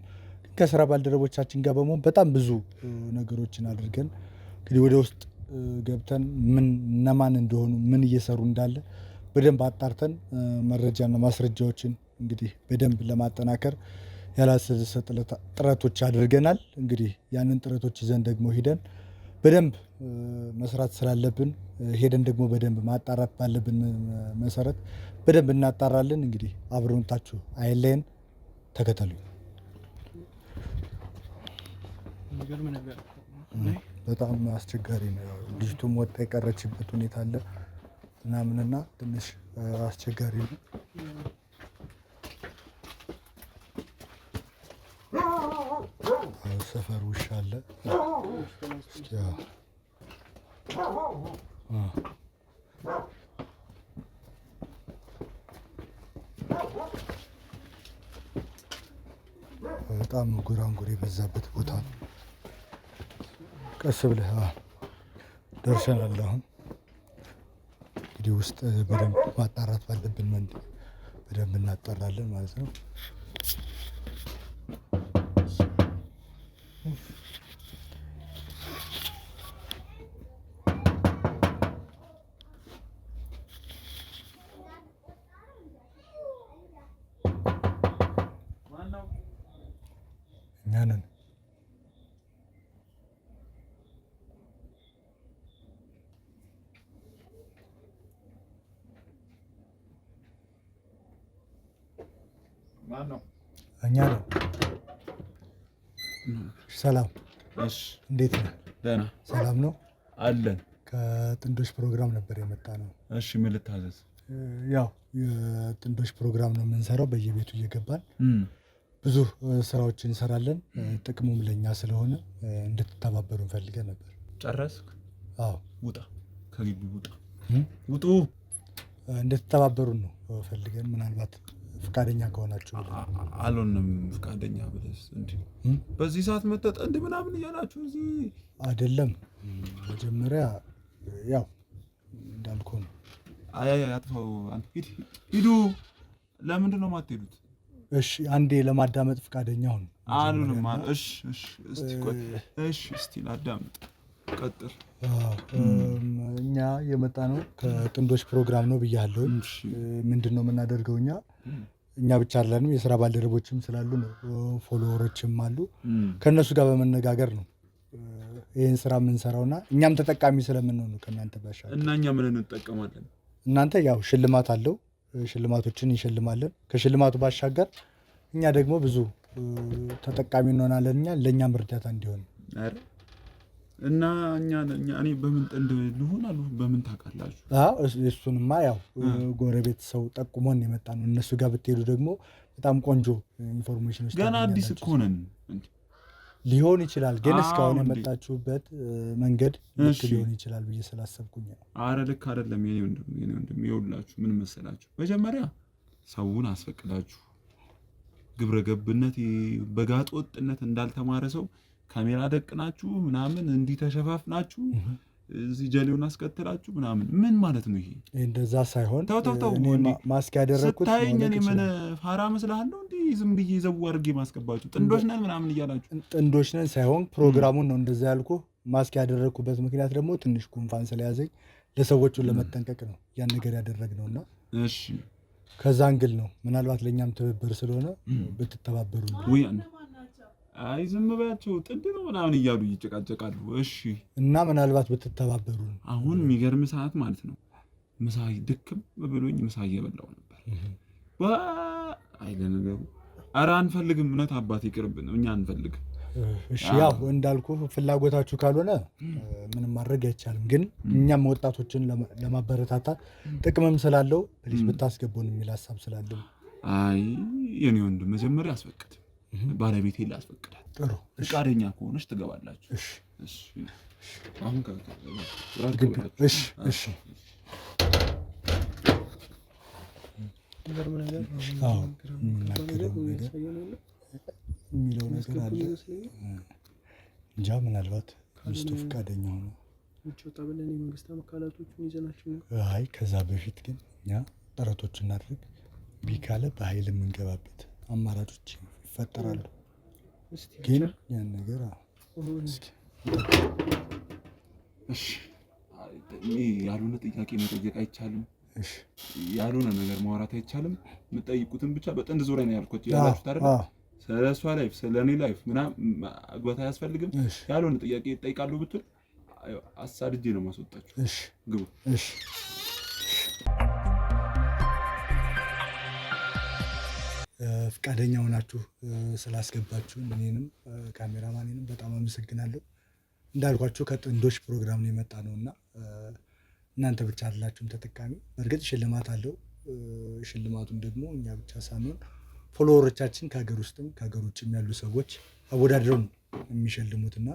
ከስራ ባልደረቦቻችን ጋር በመሆን በጣም ብዙ ነገሮችን አድርገን እንግዲህ ወደ ውስጥ ገብተን እነማን እንደሆኑ ምን እየሰሩ እንዳለ በደንብ አጣርተን መረጃና ማስረጃዎችን እንግዲህ በደንብ ለማጠናከር ያላሰለሰ ጥረቶች አድርገናል። እንግዲህ ያንን ጥረቶች ይዘን ደግሞ ሄደን በደንብ መስራት ስላለብን ሄደን ደግሞ በደንብ ማጣራት ባለብን መሰረት በደንብ እናጣራለን። እንግዲህ አብሮነታችሁ አይለየን። ተከተሉኝ። በጣም አስቸጋሪ ነው። ልጅቱም ወጣ የቀረችበት ሁኔታ አለ ምናምንና ትንሽ አስቸጋሪ ነው። ሰፈር ውሻ አለ። በጣም ጉራንጉር የበዛበት ቦታ ነው። ቀስ ብለህ ደርሰናል። አሁን እንግዲህ ውስጥ በደንብ ማጣራት ባለብን በደንብ እናጣራለን ማለት ነው። እኛ ነን። እኛ ነን። ሰላም፣ እንዴት ነህ? ደህና። ሰላም ነው አለን። ከጥንዶች ፕሮግራም ነበር የመጣ ነው። እሺ፣ ምን ልታዘዝ? ያው የጥንዶች ፕሮግራም ነው የምንሰራው። በየቤቱ እየገባን ብዙ ስራዎችን እንሰራለን። ጥቅሙም ለእኛ ስለሆነ እንድትተባበሩ እንፈልገን ነበር። ጨረስክ? አዎ። ውጣ፣ ከግቢ ውጣ፣ ውጡ። እንድትተባበሩን ነው ፈልገን። ምናልባት ፍቃደኛ ከሆናችሁ። አልሆንም ፍቃደኛ ብለስ እንዴ? በዚህ ሰዓት መጠጥ እንዴ ምናምን እያላችሁ እዚህ አይደለም። መጀመሪያ ያው እንዳልኩ ነው። አይ አጥፋው። አንተ ሂዱ። ለምንድን ነው የማትሄዱት? እሺ አንዴ ለማዳመጥ ፍቃደኛ ሁን። አሉንም። እሺ እስቲ ቆይ። እሺ እስቲ ላዳምጥ። ቀጥል። እኛ የመጣ ነው ከጥንዶች ፕሮግራም ነው ብያለሁ። ምንድን ነው የምናደርገው? እኛ ብቻ አይደለንም፣ የስራ ባልደረቦችም ስላሉ ነው፣ ፎሎወሮችም አሉ። ከእነሱ ጋር በመነጋገር ነው ይህን ስራ የምንሰራውና እኛም ተጠቃሚ ስለምንሆን ነው ከእናንተ ባሻገር። እና እኛ ምን እንጠቀማለን? እናንተ ያው ሽልማት አለው፣ ሽልማቶችን እንሸልማለን። ከሽልማቱ ባሻገር እኛ ደግሞ ብዙ ተጠቃሚ እንሆናለን። እኛ ለእኛም እርዳታ እንዲሆን። እና እኔ በምን ጥንድ ልሆን አሉ በምን ታውቃላችሁ? እሱንማ ያው ጎረቤት ሰው ጠቁሞን የመጣ ነው። እነሱ ጋር ብትሄዱ ደግሞ በጣም ቆንጆ ኢንፎርሜሽን ገና አዲስ እኮ ነን ሊሆን ይችላል። ግን እስካሁን የመጣችሁበት መንገድ ልክ ሊሆን ይችላል ብዬ ስላሰብኩኝ ነው። አረ ልክ አይደለም የኔ ወንድም ይኸውላችሁ ምን መሰላችሁ፣ መጀመሪያ ሰውን አስፈቅዳችሁ ግብረ ገብነት በጋጥ ወጥነት እንዳልተማረ ሰው ካሜራ ደቅናችሁ ምናምን እንዲህ ተሸፋፍናችሁ እዚህ ጀሌውን አስከትላችሁ ምናምን ምን ማለት ነው ይሄ? እንደዛ ሳይሆን ተው ማስክ ያደረኩት ስታየኝ እኔ ምን ፋራ መስልሃለሁ እንዴ? ዝም ብዬ ዘው አድርጌ ማስገባችሁ ጥንዶች ነን ምናምን እያላችሁ ጥንዶች ነን ሳይሆን ፕሮግራሙን ነው እንደዛ ያልኩ። ማስክ ያደረኩበት ምክንያት ደግሞ ትንሽ ጉንፋን ስለያዘኝ ለሰዎቹ ለመጠንቀቅ ነው ያን ነገር ያደረግነውና እሺ ከዛ አንግል ነው። ምናልባት ለእኛም ትብብር ስለሆነ ብትተባበሩ ወይ አይ ዝም በያቸው ጥንድ ነው ምናምን እያሉ ይጨቃጨቃሉ። እሺ እና ምናልባት ብትተባበሩ አሁን የሚገርም ሰዓት ማለት ነው ምሳ ድክም ብሎኝ ምሳ እየበላሁ ነበር። አይ ለነገሩ ኧረ አንፈልግም እውነት አባት ይቅርብን እኛ አንፈልግም። እሺ ያው እንዳልኩ ፍላጎታችሁ ካልሆነ ምንም ማድረግ አይቻልም። ግን እኛም ወጣቶችን ለማበረታታት ጥቅምም ስላለው ፕሊዝ ብታስገቡን የሚል ሀሳብ ስላለው አይ የኔ ወንድም መጀመሪያ አስፈቅድ ባለቤቴ ላስፈቅዳት። ጥሩ ፈቃደኛ ከሆነች ትገባላችሁ። እሺ እሺ አሁን እሺ እሺ የሚለው ነገር አለ እንጃ። ምናልባት ሚስቱ ፈቃደኛ ሆነ አይ ከዛ በፊት ግን እኛ ጥረቶች እናድርግ። ቢካለ በኃይል የምንገባበት አማራጮች ይፈጠራሉ። ግን ያን ነገር እሺ ያልሆነ ጥያቄ መጠየቅ አይቻልም። ያልሆነ ነገር ማውራት አይቻልም። የምጠይቁትን ብቻ በጥንድ ዙሪያ ነው ያልኩት ያላችሁት አይደል? ስለ እሷ ላይፍ ስለ እኔ ላይፍ ምናምን አግባት አያስፈልግም። ያልሆነ ጥያቄ ይጠይቃሉ ብትል አሳድጄ ነው ማስወጣችሁ። እሺ ግቡ። እሺ ፈቃደኛ ሆናችሁ ስላስገባችሁ እኔንም ካሜራማኔንም በጣም አመሰግናለሁ። እንዳልኳችሁ ከጥንዶች ፕሮግራም ነው የመጣ ነውና እናንተ ብቻ አይደላችሁም ተጠቃሚ። በእርግጥ ሽልማት አለው። ሽልማቱን ደግሞ እኛ ብቻ ሳንሆን ፎሎወሮቻችን ከሀገር ውስጥም ከሀገር ውጭም ያሉ ሰዎች አወዳድረው ነው የሚሸልሙትና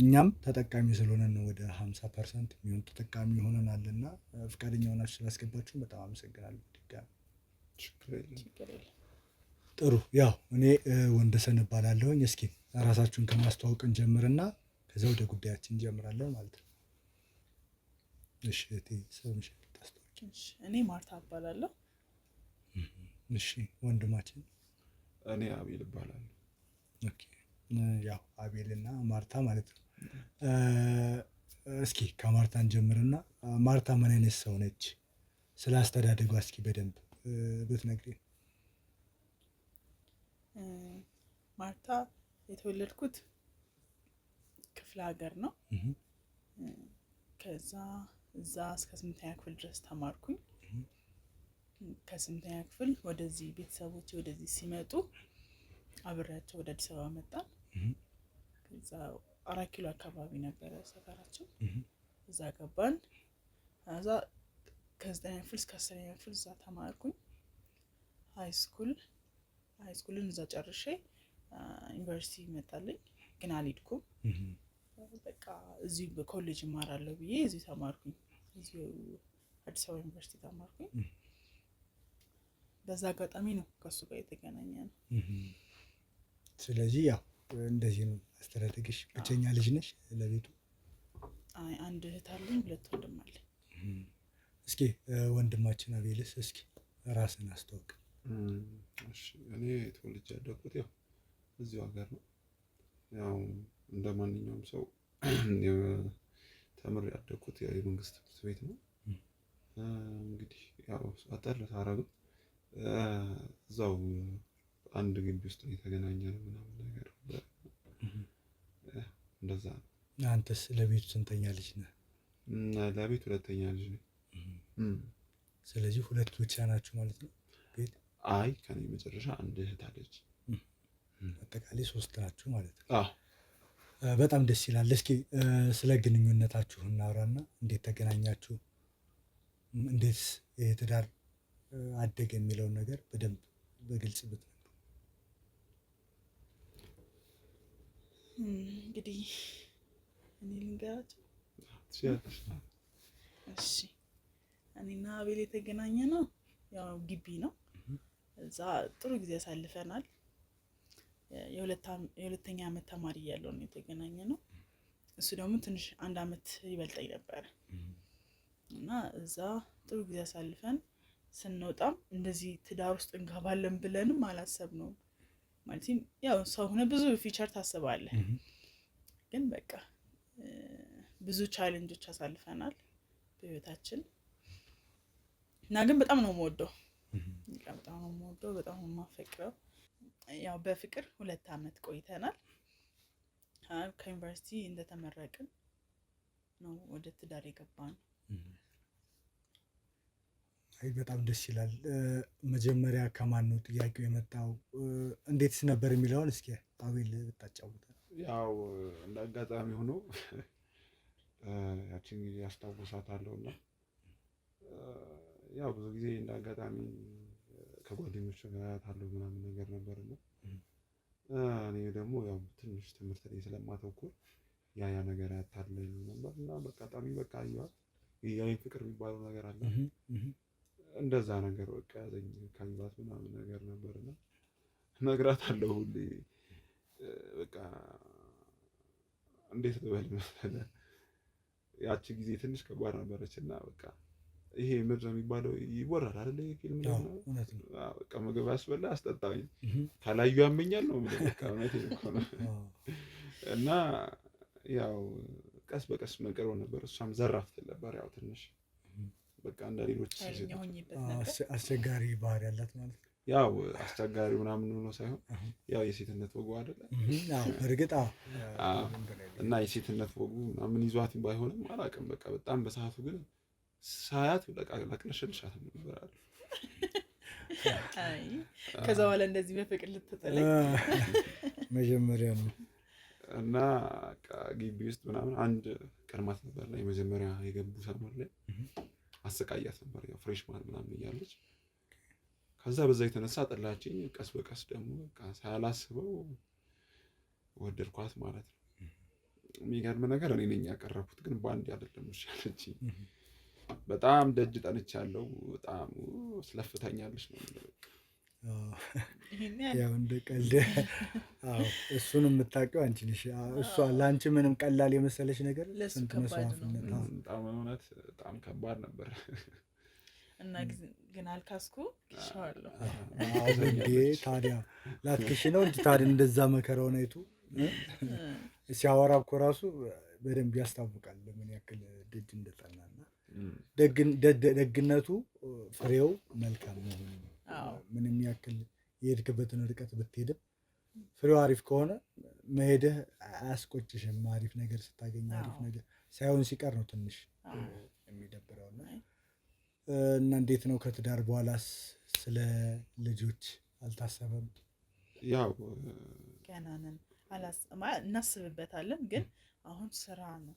እኛም ተጠቃሚ ስለሆነ ነው ወደ 50% የሚሆን ተጠቃሚ ሆነናልና ፈቃደኛ ሆናችሁ ስላስገባችሁ በጣም አመሰግናለሁ። ድጋሚ ጥሩ። ያው እኔ ወንደሰን እባላለሁኝ። እስኪ ራሳችሁን ከማስተዋወቅ እንጀምርና ከዛ ወደ ጉዳያችን እንጀምራለን ማለት ነው። እሺ እቴ ሰምሽ ታስተዋውቂ? እኔ ማርታ እባላለሁ። እሺ ወንድማችን? እኔ አቤል እባላለሁ። ኦኬ ያው አቤልና ማርታ ማለት ነው። እስኪ ከማርታን ጀምርና ማርታ ምን አይነት ሰው ነች? ስለ አስተዳደጓ እስኪ በደንብ ብትነግሪኝ። ማርታ የተወለድኩት ክፍለ ሀገር ነው። ከዛ እዛ እስከ 8ኛ ክፍል ድረስ ተማርኩኝ። ከ8ኛ ክፍል ወደዚህ ቤተሰቦቼ ወደዚህ ሲመጡ አብሬያቸው ወደ አዲስ አበባ መጣን። ከዛ 4 ኪሎ አካባቢ ነበረ ሰፈራችን። እዛ ገባን። ከዛ ከ9ኛ ክፍል እስከ 10ኛ ክፍል እዛ ተማርኩኝ። ሃይስኩልን እዛ ጨርሼ ዩኒቨርሲቲ መጣልኝ፣ ግን አልሄድኩም። በቃ እዚህ በኮሌጅ እማራለሁ ብዬ እዚህ ተማርኩኝ። እዚህ አዲስ አበባ ዩኒቨርሲቲ ተማርኩኝ። በዛ አጋጣሚ ነው ከሱ ጋር የተገናኘ ነው። ስለዚህ ያው እንደዚህ ነው አስተዳደግሽ። ብቸኛ ልጅ ነሽ ለቤቱ? አይ አንድ እህት አለኝ፣ 2 ወንድም አለኝ። እስኪ ወንድማችን አቤልስ እስኪ ራስን አስተዋውቅ። እሺ እኔ ተወልጄ ያደግኩት ያው እዚሁ ሀገር ነው። ያው እንደ ማንኛውም ሰው ተምሬ ያደግኩት ያው የመንግስት ትምህርት ቤት ነው። እንግዲህ ያው አጠር ታረጉ እዛው አንድ ግቢ ውስጥ ነው የተገናኘነው ምናምን ነገር እንደዛ ነው። አንተስ ለቤቱ ስንተኛ ልጅ ነህ? ለቤት 2ኛ ልጅ ነኝ። ስለዚህ 2 ብቻ ናችሁ ማለት ነው ቤት? አይ ከኔ መጨረሻ አንድ እህት አለች። አጠቃላይ 3 ናችሁ ማለት ነው። በጣም ደስ ይላል። እስኪ ስለ ግንኙነታችሁ እናውራና እንዴት ተገናኛችሁ፣ እንዴት የትዳር አደገ የሚለውን ነገር በደንብ በግልጽ ብትነግሩ። እንግዲህ እኔ ልንገራቸው። እሺ እኔና አቤል የተገናኘ ነው ያው ግቢ ነው። እዛ ጥሩ ጊዜ አሳልፈናል። የሁለተኛ ዓመት ተማሪ እያለሁ ነው የተገናኘ ነው። እሱ ደግሞ ትንሽ 1 ዓመት ይበልጠኝ ነበር እና እዛ ጥሩ ጊዜ አሳልፈን ስንወጣም እንደዚህ ትዳር ውስጥ እንገባለን ብለንም አላሰብነውም። ማለት ያው ሰው ሆነ ብዙ ፊቸር ታስባለህ፣ ግን በቃ ብዙ ቻሌንጆች አሳልፈናል በህይወታችን እና ግን በጣም ነው የምወደው፣ በጣም ነው የማፈቅረው። ያው በፍቅር 2 ዓመት ቆይተናል። ከዩኒቨርሲቲ እንደተመረቅን ነው ወደ ትዳር የገባነው። አይ በጣም ደስ ይላል። መጀመሪያ ከማን ነው ጥያቄው የመጣው እንዴትስ ነበር የሚለውን እስኪ አቤል ብታጫውተን። ያው እንደ አጋጣሚ ሆኖ ያቺን ጊዜ አስታውሳታለሁ እና ያው ብዙ ጊዜ እንደ አጋጣሚ ከጓደኞች ጋር ያታለሁ ምናምን ነገር ነበርና እኔ ደግሞ ያው ትንሽ ትምህርት ላይ ስለማተኩር ያ ነገር ያታለኝ ነበር እና በአጋጣሚ በቃ ያየኝ ፍቅር የሚባለው ነገር አለ። እንደዛ ነገር በቃ ያዘኝ ካንቫስ ምናምን ነገር ነበርና እነግራታለሁ ሁሌ በቃ እንዴት ልበል መሰለህ ያቺ ጊዜ ትንሽ ከባድ ነበረችና በቃ ይሄ ምድር የሚባለው ይወራል አይደል? ይሄ ፊልም ነው። በቃ ምግብ ያስበላ አስጠጣኝ ካላዩ ያመኛል ነው በቃ እውነቴን እኮ ነው። እና ያው ቀስ በቀስ መቀረው ነበር። እሷም ዘራፍ ትል ነበር ያው ትንሽ በቃ እንደ ሌሎች አስቸጋሪ ባህሪ ያላት ማለት ነው። ያው አስቸጋሪ ምናምን ነው ሳይሆን ያው የሴትነት ወጉ አይደለ? አዎ በእርግጥ እና የሴትነት ወጉ ምናምን ይዟት ባይሆንም አላውቅም። በቃ በጣም በሰዓቱ ግን ሳያት በቃ ለቅለሽልሻት ነበር አይደል? አይ ከዛ በኋላ እንደዚህ በፍቅር ልትጠለኝ መጀመሪያ ነው። እና ግቢ ውስጥ ምናምን አንድ ቀድማት ነበር ላይ መጀመሪያ የገቡ ሰሞን ላይ አሰቃያት ነበር ያው ፍሬሽማን ምናምን እያለች። ከዛ በዛ የተነሳ ጠላችኝ። ቀስ በቀስ ደግሞ በቃ ሳላስበው ወደድኳት ማለት ነው። የሚገርም ነገር እኔ ነኝ ያቀረብኩት፣ ግን ባንድ አይደለም እሺ ያለችኝ። በጣም ደጅ ጠንቻለሁ። በጣም ስለፍታኛለች ነው የሚለው። ያው እንደ ቀልድ እሱን የምታውቂው አንቺ ነሽ። እሷ ለአንቺ ምንም ቀላል የመሰለች ነገር ስንት መስዋዕትነት። በጣም እውነት በጣም ከባድ ነበር እና ግን አልካስኩ ይሻዋለሁ። እንዴ ታዲያ ላትክሽ ነው እንጂ ታዲያ እንደዛ መከራውን አይቱ ሲያወራ እኮ ራሱ በደንብ ያስታውቃል ምን ያክል ደጅ እንደጠናና ደግነቱ ፍሬው መልካም መሆኑ ነው። ምንም ያክል የሄድክበትን ርቀት ብትሄድም ፍሬው አሪፍ ከሆነ መሄድህ አያስቆጭሽም። አሪፍ ነገር ስታገኝ አሪፍ ነገር ሳይሆን ሲቀር ነው ትንሽ የሚደብረውና እና እንዴት ነው ከትዳር በኋላስ ስለ ልጆች አልታሰበም? ያው ገና ነን እናስብበታለን፣ ግን አሁን ስራ ነው።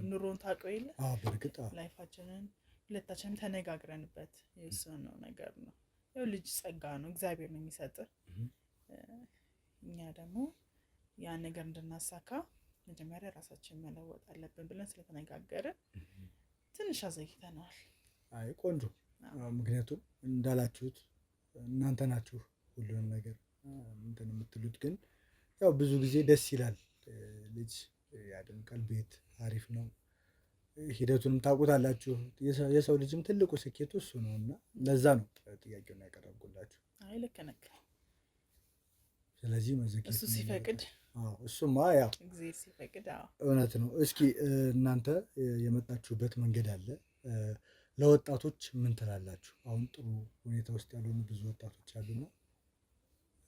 ኑሮን ታውቀው የለ? በእርግጥ ላይፋችንን ሁለታችንም ተነጋግረንበት የወሰነው ነገር ነው። ያው ልጅ ጸጋ ነው፣ እግዚአብሔር ነው የሚሰጥህ። እኛ ደግሞ ያን ነገር እንድናሳካ መጀመሪያ ራሳችን መለወጥ አለብን ብለን ስለተነጋገርን ትንሽ አዘግይተናል። አይ ቆንጆ። ምክንያቱም እንዳላችሁት እናንተ ናችሁ ሁሉንም ነገር እንትን የምትሉት፣ ግን ያው ብዙ ጊዜ ደስ ይላል። ልጅ ያደምቃል፣ ቤት አሪፍ ነው። ሂደቱንም ታውቁታላችሁ። የሰው ልጅም ትልቁ ስኬቱ እሱ ነው እና ለዛ ነው ጥያቄውን ያቀረብኩላችሁ። አይ ልክ ነህ። ስለዚህ መዘግየት እሱ ሲፈቅድ እሱማ ያው እግዚአብሔር ሲፈቅድ እውነት ነው። እስኪ እናንተ የመጣችሁበት መንገድ አለ። ለወጣቶች ምን ትላላችሁ? አሁን ጥሩ ሁኔታ ውስጥ ያልሆኑ ብዙ ወጣቶች አሉና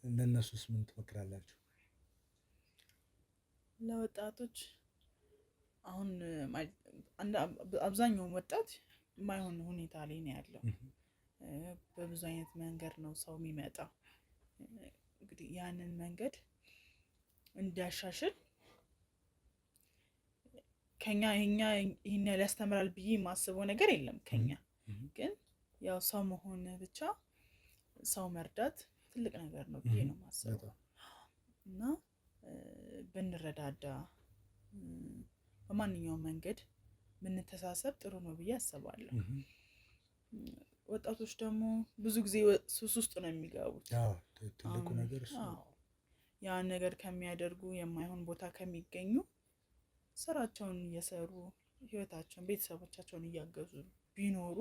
ለእነሱስ ምን ትመክራላችሁ? ለወጣቶች አሁን አብዛኛው ወጣት የማይሆን ሁኔታ ላይ ነው ያለው። በብዙ አይነት መንገድ ነው ሰው የሚመጣ። እንግዲህ ያንን መንገድ እንዲያሻሽል ከኛ ይሄን ያህል ያስተምራል ብዬ የማስበው ነገር የለም። ከኛ ግን ያው ሰው መሆን ብቻ ሰው መርዳት ትልቅ ነገር ነው ብዬ ነው የማስበው እና ብንረዳዳ በማንኛውም መንገድ ብንተሳሰብ ጥሩ ነው ብዬ አስባለሁ። ወጣቶች ደግሞ ብዙ ጊዜ ሱስ ውስጥ ነው የሚገቡት። ትልቁ ነገር እሱ ያን ነገር ከሚያደርጉ የማይሆን ቦታ ከሚገኙ ስራቸውን እየሰሩ ህይወታቸውን ቤተሰቦቻቸውን እያገዙ ቢኖሩ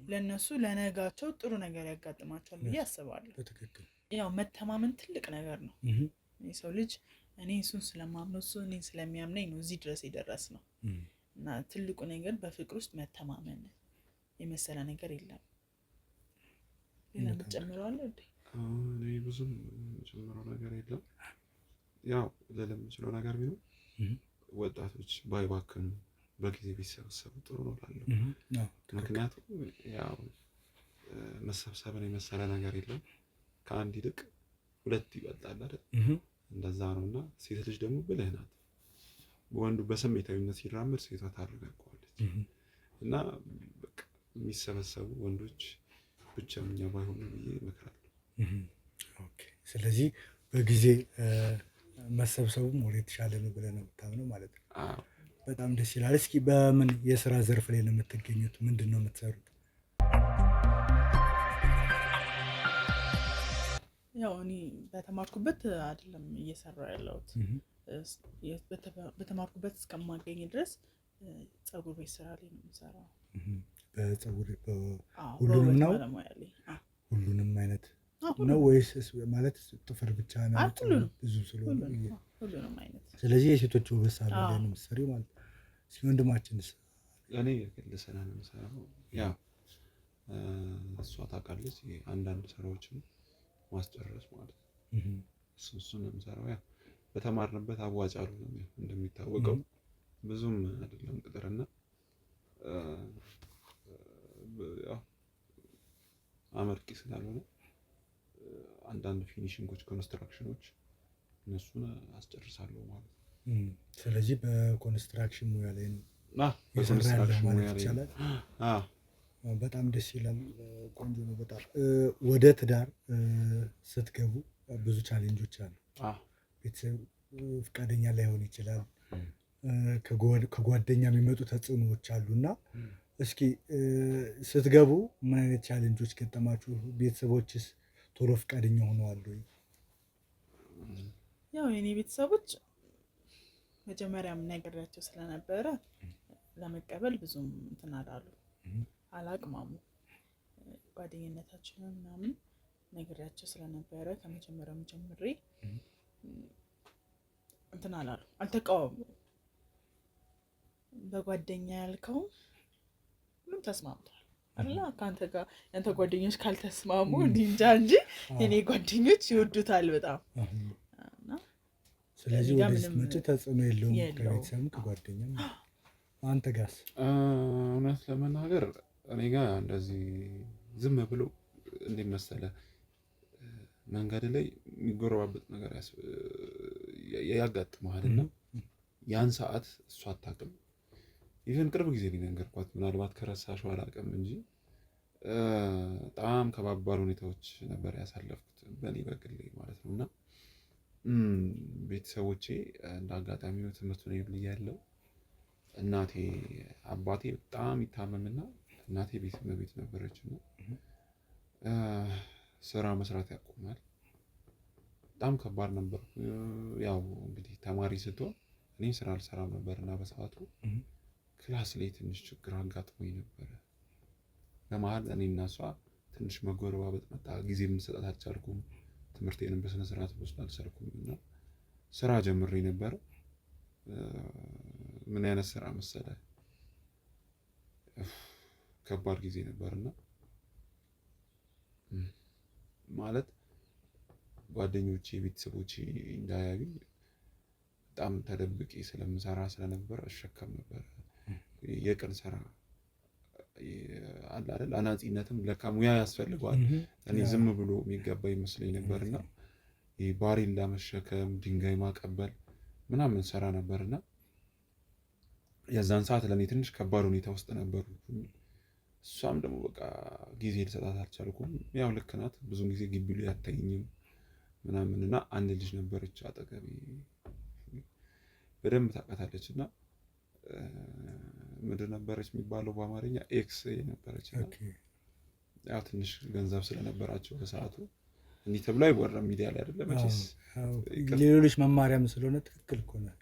ለነሱ ለነጋቸው ጥሩ ነገር ያጋጥማቸዋል ብዬ አስባለሁ። ያው መተማመን ትልቅ ነገር ነው። የሰው ልጅ እኔ እሱን ስለማምነው እሱ እኔን ስለሚያምነኝ ነው እዚህ ድረስ የደረስነው እና ትልቁ ነገር በፍቅር ውስጥ መተማመን የመሰለ ነገር የለም። ሌላ ጨምረዋለሁ እንዴ? እኔ ብዙም ጨምረው ነገር የለም። ያው ለለም የምችለው ነገር ቢኖር ወጣቶች ባይባክኑ በጊዜ ቢሰበሰቡ ጥሩ ነው እላለሁ። ምክንያቱም ያው መሰብሰብን የመሰለ ነገር የለም። ከአንድ ይልቅ ሁለት ይበልጣል አይደል? እንደዛ ነውና ሴት ልጅ ደግሞ ብልህ ናት። ወንዱ በስሜታዊነት ሲራመድ ሴቷ ታረጋጋዋለች እና በቃ የሚሰበሰቡ ወንዶች ብቸኛ ባይሆኑ ብዬ እመክራለሁ። ኦኬ። ስለዚህ በጊዜ መሰብሰቡም ወደ የተሻለ ነው ብለህ ነው የምታምነው ማለት ነው? አዎ። በጣም ደስ ይላል። እስኪ በምን የስራ ዘርፍ ላይ ነው የምትገኙት? ምንድን ነው የምትሰሩት? ያው እኔ በተማርኩበት አይደለም እየሰራሁ ያለሁት። በተማርኩበት እስከማገኝ ድረስ ፀጉር ቤት ስራ ላይ ነው የምሰራው። በፀጉር ሁሉንም ነው? ሁሉንም አይነት ነው ወይስ ማለት ጥፍር ብቻ ነው? ብዙ ስለሆነ ሁሉንም አይነት። ስለዚህ የሴቶች ውበት ሳሎን ላይ ነው የምትሰሪው ማለት ነው። እስኪ ወንድማችንስ? እኔ የግል ስራ ነው የምሰራው። ያው እሷ ታውቃለች አንዳንድ ስራዎችን ማስጨረስ ማለት ነው። እሱን ነው የምሰራው። ያው በተማርንበት አዋጭ አልሆነም። ያው እንደሚታወቀው ብዙም አይደለም ቅጥርና ያው አመርቂ ስላልሆነ አንዳንድ ፊኒሽንጎች ኮንስትራክሽኖች እነሱን አስጨርሳለሁ ማለት ነው። ስለዚህ በኮንስትራክሽን ሙያ ላይ ነው በኮንስትራክሽን ሙያ ላይ ይቻላል። በጣም ደስ ይላል። ቆንጆ ነው በጣም። ወደ ትዳር ስትገቡ ብዙ ቻሌንጆች አሉ። ቤተሰብ ፈቃደኛ ላይሆን ይችላል። ከጓደኛ የሚመጡ ተጽዕኖዎች አሉና እስኪ ስትገቡ ምን አይነት ቻሌንጆች ገጠማችሁ? ቤተሰቦችስ ቶሎ ፈቃደኛ ሆነዋል ወይ? ያው የኔ ቤተሰቦች መጀመሪያም ነግሬያቸው ስለነበረ ለመቀበል ብዙም እንትን አላሉ፣ አላቅማሙ። ጓደኝነታችንን ምናምን ነግሬያቸው ስለነበረ ከመጀመሪያውም ጀምሬ እንትን አላሉ፣ አልተቃወሙም። በጓደኛ ያልከው ሁሉም ተስማምቷል አላ ካንተ ጋር ያንተ ጓደኞች ካልተስማሙ እንጃ እንጂ የኔ ጓደኞች ይወዱታል በጣም። ስለዚህ ወደ ስትመጪ ተጽዕኖ የለውም ከቤተሰብም ከጓደኛም። አንተ ጋርስ? እውነት ለመናገር እኔ ጋር እንደዚህ ዝም ብሎ እንዴት መሰለህ መንገድ ላይ የሚጎረባበጥ ነገር ያጋጥመሃልና ያን ሰዓት እሷ አታውቅም። ይህን ቅርብ ጊዜ ነገርኳት፣ ምናልባት ከረሳሽው አላውቅም እንጂ በጣም ከባባድ ሁኔታዎች ነበር ያሳለፍኩት በእኔ በግሌ ማለት ነው። እና ቤተሰቦቼ እንደ አጋጣሚ ነው ትምህርት ነው ብያለሁ። እናቴ አባቴ በጣም ይታመምና እናቴ ቤት ነበረች እና ስራ መስራት ያቆማል። በጣም ከባድ ነበር። ያው እንግዲህ ተማሪ ስትሆን እኔ ስራ አልሰራም ነበርና በሰዓቱ ክላስ ላይ ትንሽ ችግር አጋጥሞኝ ነበረ። በመሀል እኔና እሷ ትንሽ መጎረባበጥ መጣ። ጊዜ የምንሰጣት አልቻልኩም። ትምህርቴንም በስነ ስርዓት ወስድ አልቻልኩም እና ስራ ጀምሬ ነበር። ምን አይነት ስራ መሰለ? ከባድ ጊዜ ነበርና ማለት ጓደኞቼ፣ ቤተሰቦቼ እንዳያዩኝ በጣም ተደብቄ ስለምሰራ ስለነበር እሸከም ነበር። የቀን ስራ አለ አይደል? አናጺነትም ለካ ሙያ ያስፈልገዋል። እኔ ዝም ብሎ የሚገባ ይመስለኝ ነበርና ባሬላ መሸከም፣ ድንጋይ ማቀበል ምናምን ሰራ ነበርና የዛን ሰዓት ለእኔ ትንሽ ከባድ ሁኔታ ውስጥ ነበሩ። እሷም ደግሞ በቃ ጊዜ ልሰጣት አልቻልኩም። ያው ልክ ናት፣ ብዙን ጊዜ ግቢ ላይ አታይኝም ምናምን እና አንድ ልጅ ነበረች አጠገቤ በደንብ ታውቃታለች እና ምንድን ነበረች የሚባለው በአማርኛ ኤክስ ነበረች። ያው ትንሽ ገንዘብ ስለነበራቸው በሰዓቱ እንዲህ ተብሎ አይወራም ሚዲያ ላይ አይደለም መቼስ ሌሎች መማሪያም ስለሆነ ትክክል እኮ ነው።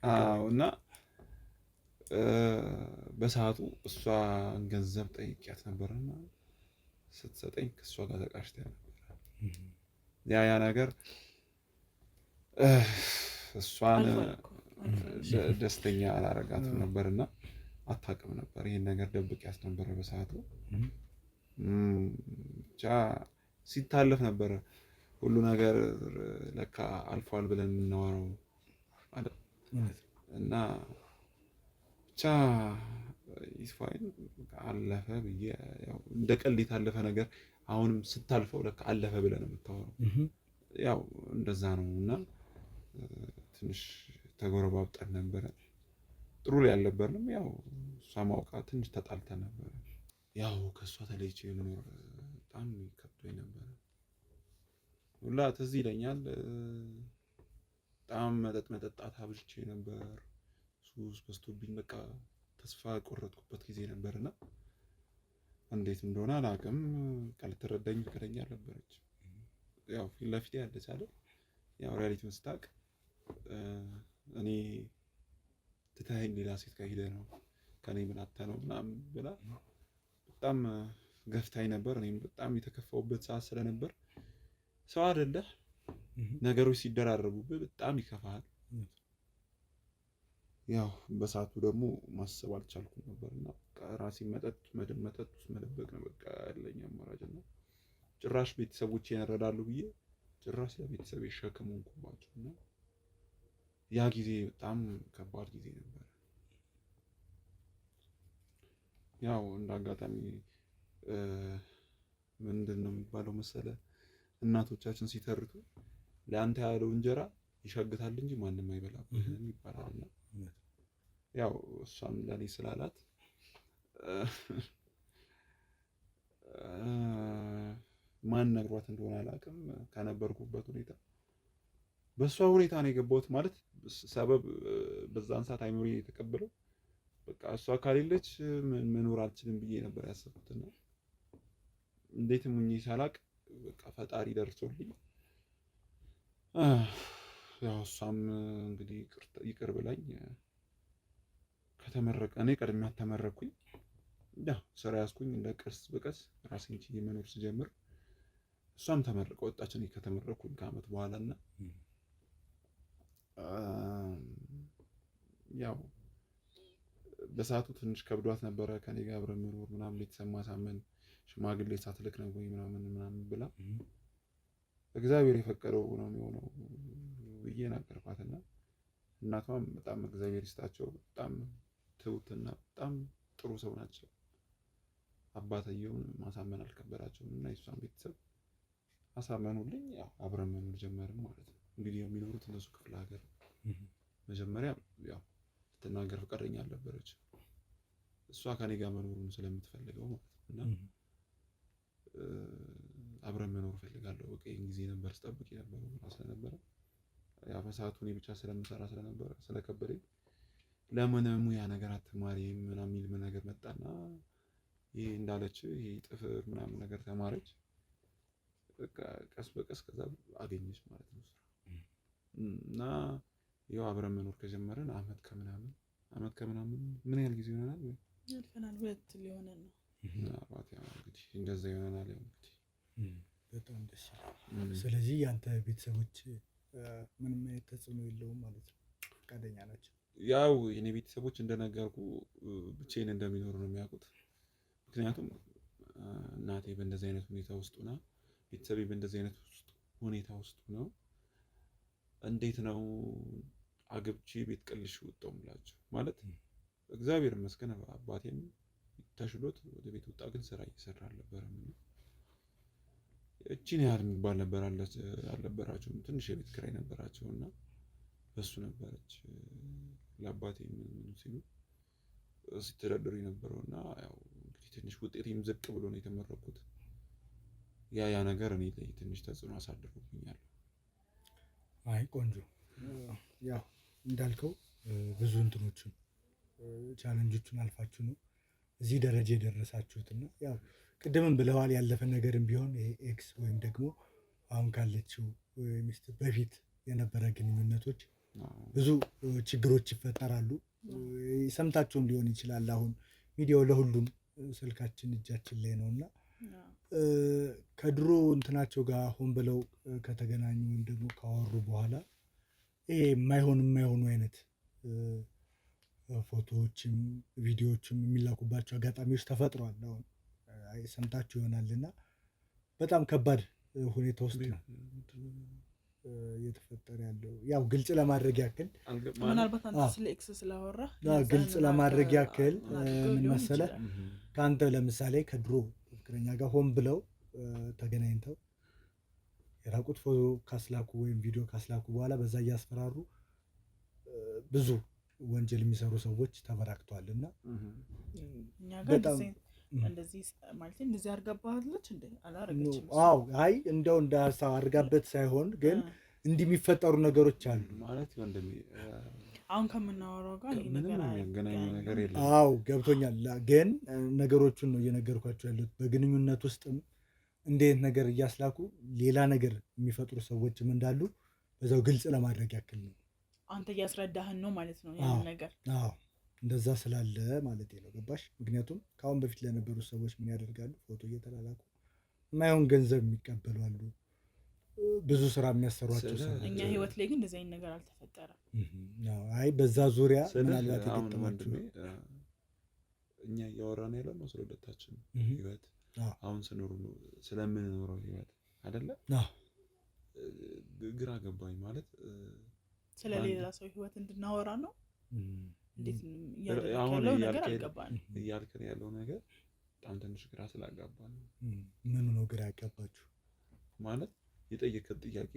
እና በሰዓቱ እሷ ገንዘብ ጠይቂያት ነበርና ስትሰጠኝ ከእሷ ጋር ተቃሽታ ነበር። ያ ነገር እሷን ደስተኛ አላረጋትም ነበርና አታውቅም ነበር። ይሄን ነገር ደብቄያት ነበረ በሰዓቱ። ብቻ ሲታለፍ ነበረ ሁሉ ነገር ለካ አልፏል ብለን የምናወራው እና ብቻ ይስፋይን አለፈ ብዬ ያው እንደ ቀልድ የታለፈ ነገር አሁንም ስታልፈው ለካ አለፈ ብለን የምታወራው ያው እንደዛ ነው። እና ትንሽ ተጎረባብጠን ነበረ። ጥሩ ላይ አልነበርንም። ያው እሷ ማውቃ ትንሽ ተጣልተን ነበረ። ያው ከእሷ ተለይቼ መኖር በጣም ከብዶኝ ነበረ። ሁላ ትዝ ይለኛል። በጣም መጠጥ መጠጣት አብዝቼ ነበር። ሱስ በዝቶብኝ በቃ ተስፋ ቆረጥኩበት ጊዜ ነበርና እንዴት እንደሆነ አላውቅም። ልትረዳኝ ፈቃደኛ አልነበረች። ያው ፊት ለፊቴ ያለች አይደል፣ ያው ሪያሊቲውን ስታውቅ እኔ ትተኸኝ ሌላ ሴት ጋር ሄደህ ነው ከኔ ምን አጥተህ ነው ምናምን ብላ በጣም ገፍታኝ ነበር። እኔም በጣም የተከፋውበት ሰዓት ስለነበር ሰው አይደለህ ነገሮች ሲደራረቡብህ በጣም ይከፋሃል። ያው በሰዓቱ ደግሞ ማሰብ አልቻልኩም ነበርና ራሴን መጠጥ ውስጥ መደበቅ ነው በቃ ያለኝ አማራጭ ነው። ጭራሽ ቤተሰቦቼን እረዳለሁ ብዬ ጭራሽ ለቤተሰብ ሸክም ሆንኩባቸውና ያ ጊዜ በጣም ከባድ ጊዜ ነበር። ያው እንዳጋጣሚ ምንድን ነው የሚባለው መሰለ እናቶቻችን ሲተርቱ ለአንተ ያለው እንጀራ ይሸግታል እንጂ ማንም አይበላብህም ይባላልና ያው እሷም ለኔ ስላላት ማን ነግሯት እንደሆነ አላውቅም። ከነበርኩበት ሁኔታ በሷ ሁኔታ ነው የገባሁት። ማለት ሰበብ በዛን ሰዓት አይምሮዬ የተቀበለው በቃ እሷ ካሌለች መኖር አልችልም ብዬ ነበር ያሰብኩትና እንዴትም ሁኜ ሳላቅ በቃ ፈጣሪ ደርሶልኝ ያው እሷም እንግዲህ ይቅር ብላኝ ከተመረቀ እኔ ቀድሜያት ተመረኩኝ። ያው ስራ ያዝኩኝ እንደ ቀስ በቀስ ራሴን ችዬ መኖር ስጀምር እሷም ተመረቀ ወጣች። እኔ ከተመረኩኝ ከዓመት በኋላና ያው በሰዓቱ ትንሽ ከብዷት ነበረ ከኔ ጋር አብረን መኖር ምናምን ቤተሰብ ማሳመን ሽማግሌ ሳትልክ ነው ወይ ምናምን ብላ እግዚአብሔር የፈቀደው ነው የሚሆነው ብዬ ነገርኳትና እናቷም በጣም እግዚአብሔር ይስጣቸው በጣም ትሁትና በጣም ጥሩ ሰው ናቸው። አባትየውን ማሳመን አልከበዳቸውም እና የእሷን ቤተሰብ አሳመኑልኝ። ያው አብረን መኖር ጀመርን ማለት ነው። እንግዲህ የሚኖሩት እነሱ ክፍለ ሀገር መጀመሪያ ያው ልትናገር ፈቃደኛ አልነበረች። እሷ ከኔ ጋር መኖሩን ስለምትፈልገው ማለት ነው እና አብረን መኖር ፈልጋለሁ በቃ ይሄን ጊዜ ነበር ስጠብቅ የነበረው ስለነበረ ያው በሰዓቱ እኔ ብቻ ስለምሰራ ስለነበረ ስለከበደኝ ለምን ሙያ ነገር አትማሪም ምናምን የሚል ነገር መጣና ይሄ እንዳለች ይሄ ጥፍር ምናምን ነገር ተማረች። በቃ ቀስ በቀስ ከዛ አገኘች ማለት ነው ስራ እና ያው አብረን መኖር ከጀመረን አመት ከምናምን ምን ያህል ጊዜ ይሆናል? ያልፈናል 2 ሊሆን ነው። አባቴ እንግዲህ እንደዛ ይሆናል። እንግዲህ በጣም ደስ ይላል። ስለዚህ ያንተ ቤተሰቦች ምንም አይነት ተጽዕኖ የለውም ማለት ነው፣ ፈቃደኛ ናቸው? ያው የኔ ቤተሰቦች እንደነገርኩ ብቻዬን እንደሚኖር ነው የሚያውቁት። ምክንያቱም እናቴ በእንደዚህ አይነት ሁኔታ ውስጥ ሆና ቤተሰቤ በእንደዚህ አይነት ሁኔታ ውስጥ ነው እንዴት ነው አግብቼ ቤት ቀልሼ ወጣሁ የምላቸው ማለት እግዚአብሔር ይመስገን አባቴም ተሽሎት ወደ ቤት ወጣ፣ ግን ስራ እየሰራ አልነበረም። እቺን ያህል የሚባል ነበር አልነበራቸውም። ትንሽ የቤት ኪራይ ነበራቸውና በሱ ነበረች ለአባቴ ምን ሲሉ ሲተዳደሩ የነበረው እና ያው እንግዲህ ትንሽ ውጤቴም ዝቅ ብሎ ነው የተመረኩት። ያ ነገር እኔ ላይ ትንሽ ተጽዕኖ አሳድሮብኛል። አይ ቆንጆ። ያው እንዳልከው ብዙ እንትኖችን ቻሌንጆችን አልፋችሁ ነው እዚህ ደረጃ የደረሳችሁትና ያው ቅድምም ብለዋል ያለፈ ነገርም ቢሆን ይሄ ኤክስ ወይም ደግሞ አሁን ካለችው ሚስት በፊት የነበረ ግንኙነቶች ብዙ ችግሮች ይፈጠራሉ። ሰምታችሁም ሊሆን ይችላል። አሁን ሚዲያው ለሁሉም ስልካችን እጃችን ላይ ነውና ከድሮ እንትናቸው ጋር ሆን ብለው ከተገናኙ ወይም ደግሞ ካወሩ በኋላ ይሄ የማይሆኑ አይነት ፎቶዎችም ቪዲዮዎችም የሚላኩባቸው አጋጣሚዎች ተፈጥሯል። አሁን ሰምታችሁ ይሆናልና በጣም ከባድ ሁኔታ ውስጥ ነው እየተፈጠረ ያለው። ያው ግልጽ ለማድረግ ያክል ምናልባት አንተ ስለ ኤክስ ስላወራ ግልጽ ለማድረግ ያክል ምን መሰለህ፣ ከአንተ ለምሳሌ ከድሮ ፍቅረኛ ጋር ሆን ብለው ተገናኝተው የራቁት ፎቶ ካስላኩ ወይም ቪዲዮ ካስላኩ በኋላ በዛ እያስፈራሩ ብዙ ወንጀል የሚሰሩ ሰዎች ተበራክተዋል። እና እኛ ጋር እንደዚህ ማለት እንደዚህ አድርጋባለች እንዴ? አላረገችም። አዎ አይ እንደው እንደ ሀሳብ አድርጋበት ሳይሆን ግን እንዲህ የሚፈጠሩ ነገሮች አሉ ማለት ወንድሜ አሁን ከምናወራው ጋር ይሄ ነገር የሚያገናኘው ነገር የለም። አዎ ገብቶኛል። ግን ነገሮቹን ነው እየነገርኳቸው ያሉት። በግንኙነት ውስጥም እንዴት ነገር እያስላኩ ሌላ ነገር የሚፈጥሩ ሰዎችም እንዳሉ በዛው ግልጽ ለማድረግ ያክል ነው። አንተ እያስረዳህን ነው ማለት ነው ያን ነገር። አዎ እንደዛ ስላለ ማለት ነው። ገባሽ? ምክንያቱም ከአሁን በፊት ለነበሩ ሰዎች ምን ያደርጋሉ? ፎቶ እየተላላኩ የማይሆን ገንዘብ የሚቀበሉ አሉ። ብዙ ስራ የሚያሰሯቸው ሰዎች። እኛ ህይወት ላይ ግን እንደዚህ አይነት ነገር አልተፈጠረም። አይ በዛ ዙሪያ ምናልባት የገጠማችሁ እኛ እያወራን ያለው ነው ስለ ሁለታችን ህይወት አሁን ስለምንኖረው ህይወት አይደለ? ግራ ገባኝ ማለት ስለሌላ ሰው ህይወት እንድናወራ ነው። እንዴት ያለው ነገር አልገባንም። እያልከን ያለው ነገር በጣም ትንሽ ግራ ስላጋባን ነው። ምኑ ነው ግራ ያጋባችሁ? ማለት የጠየቀን ጥያቄ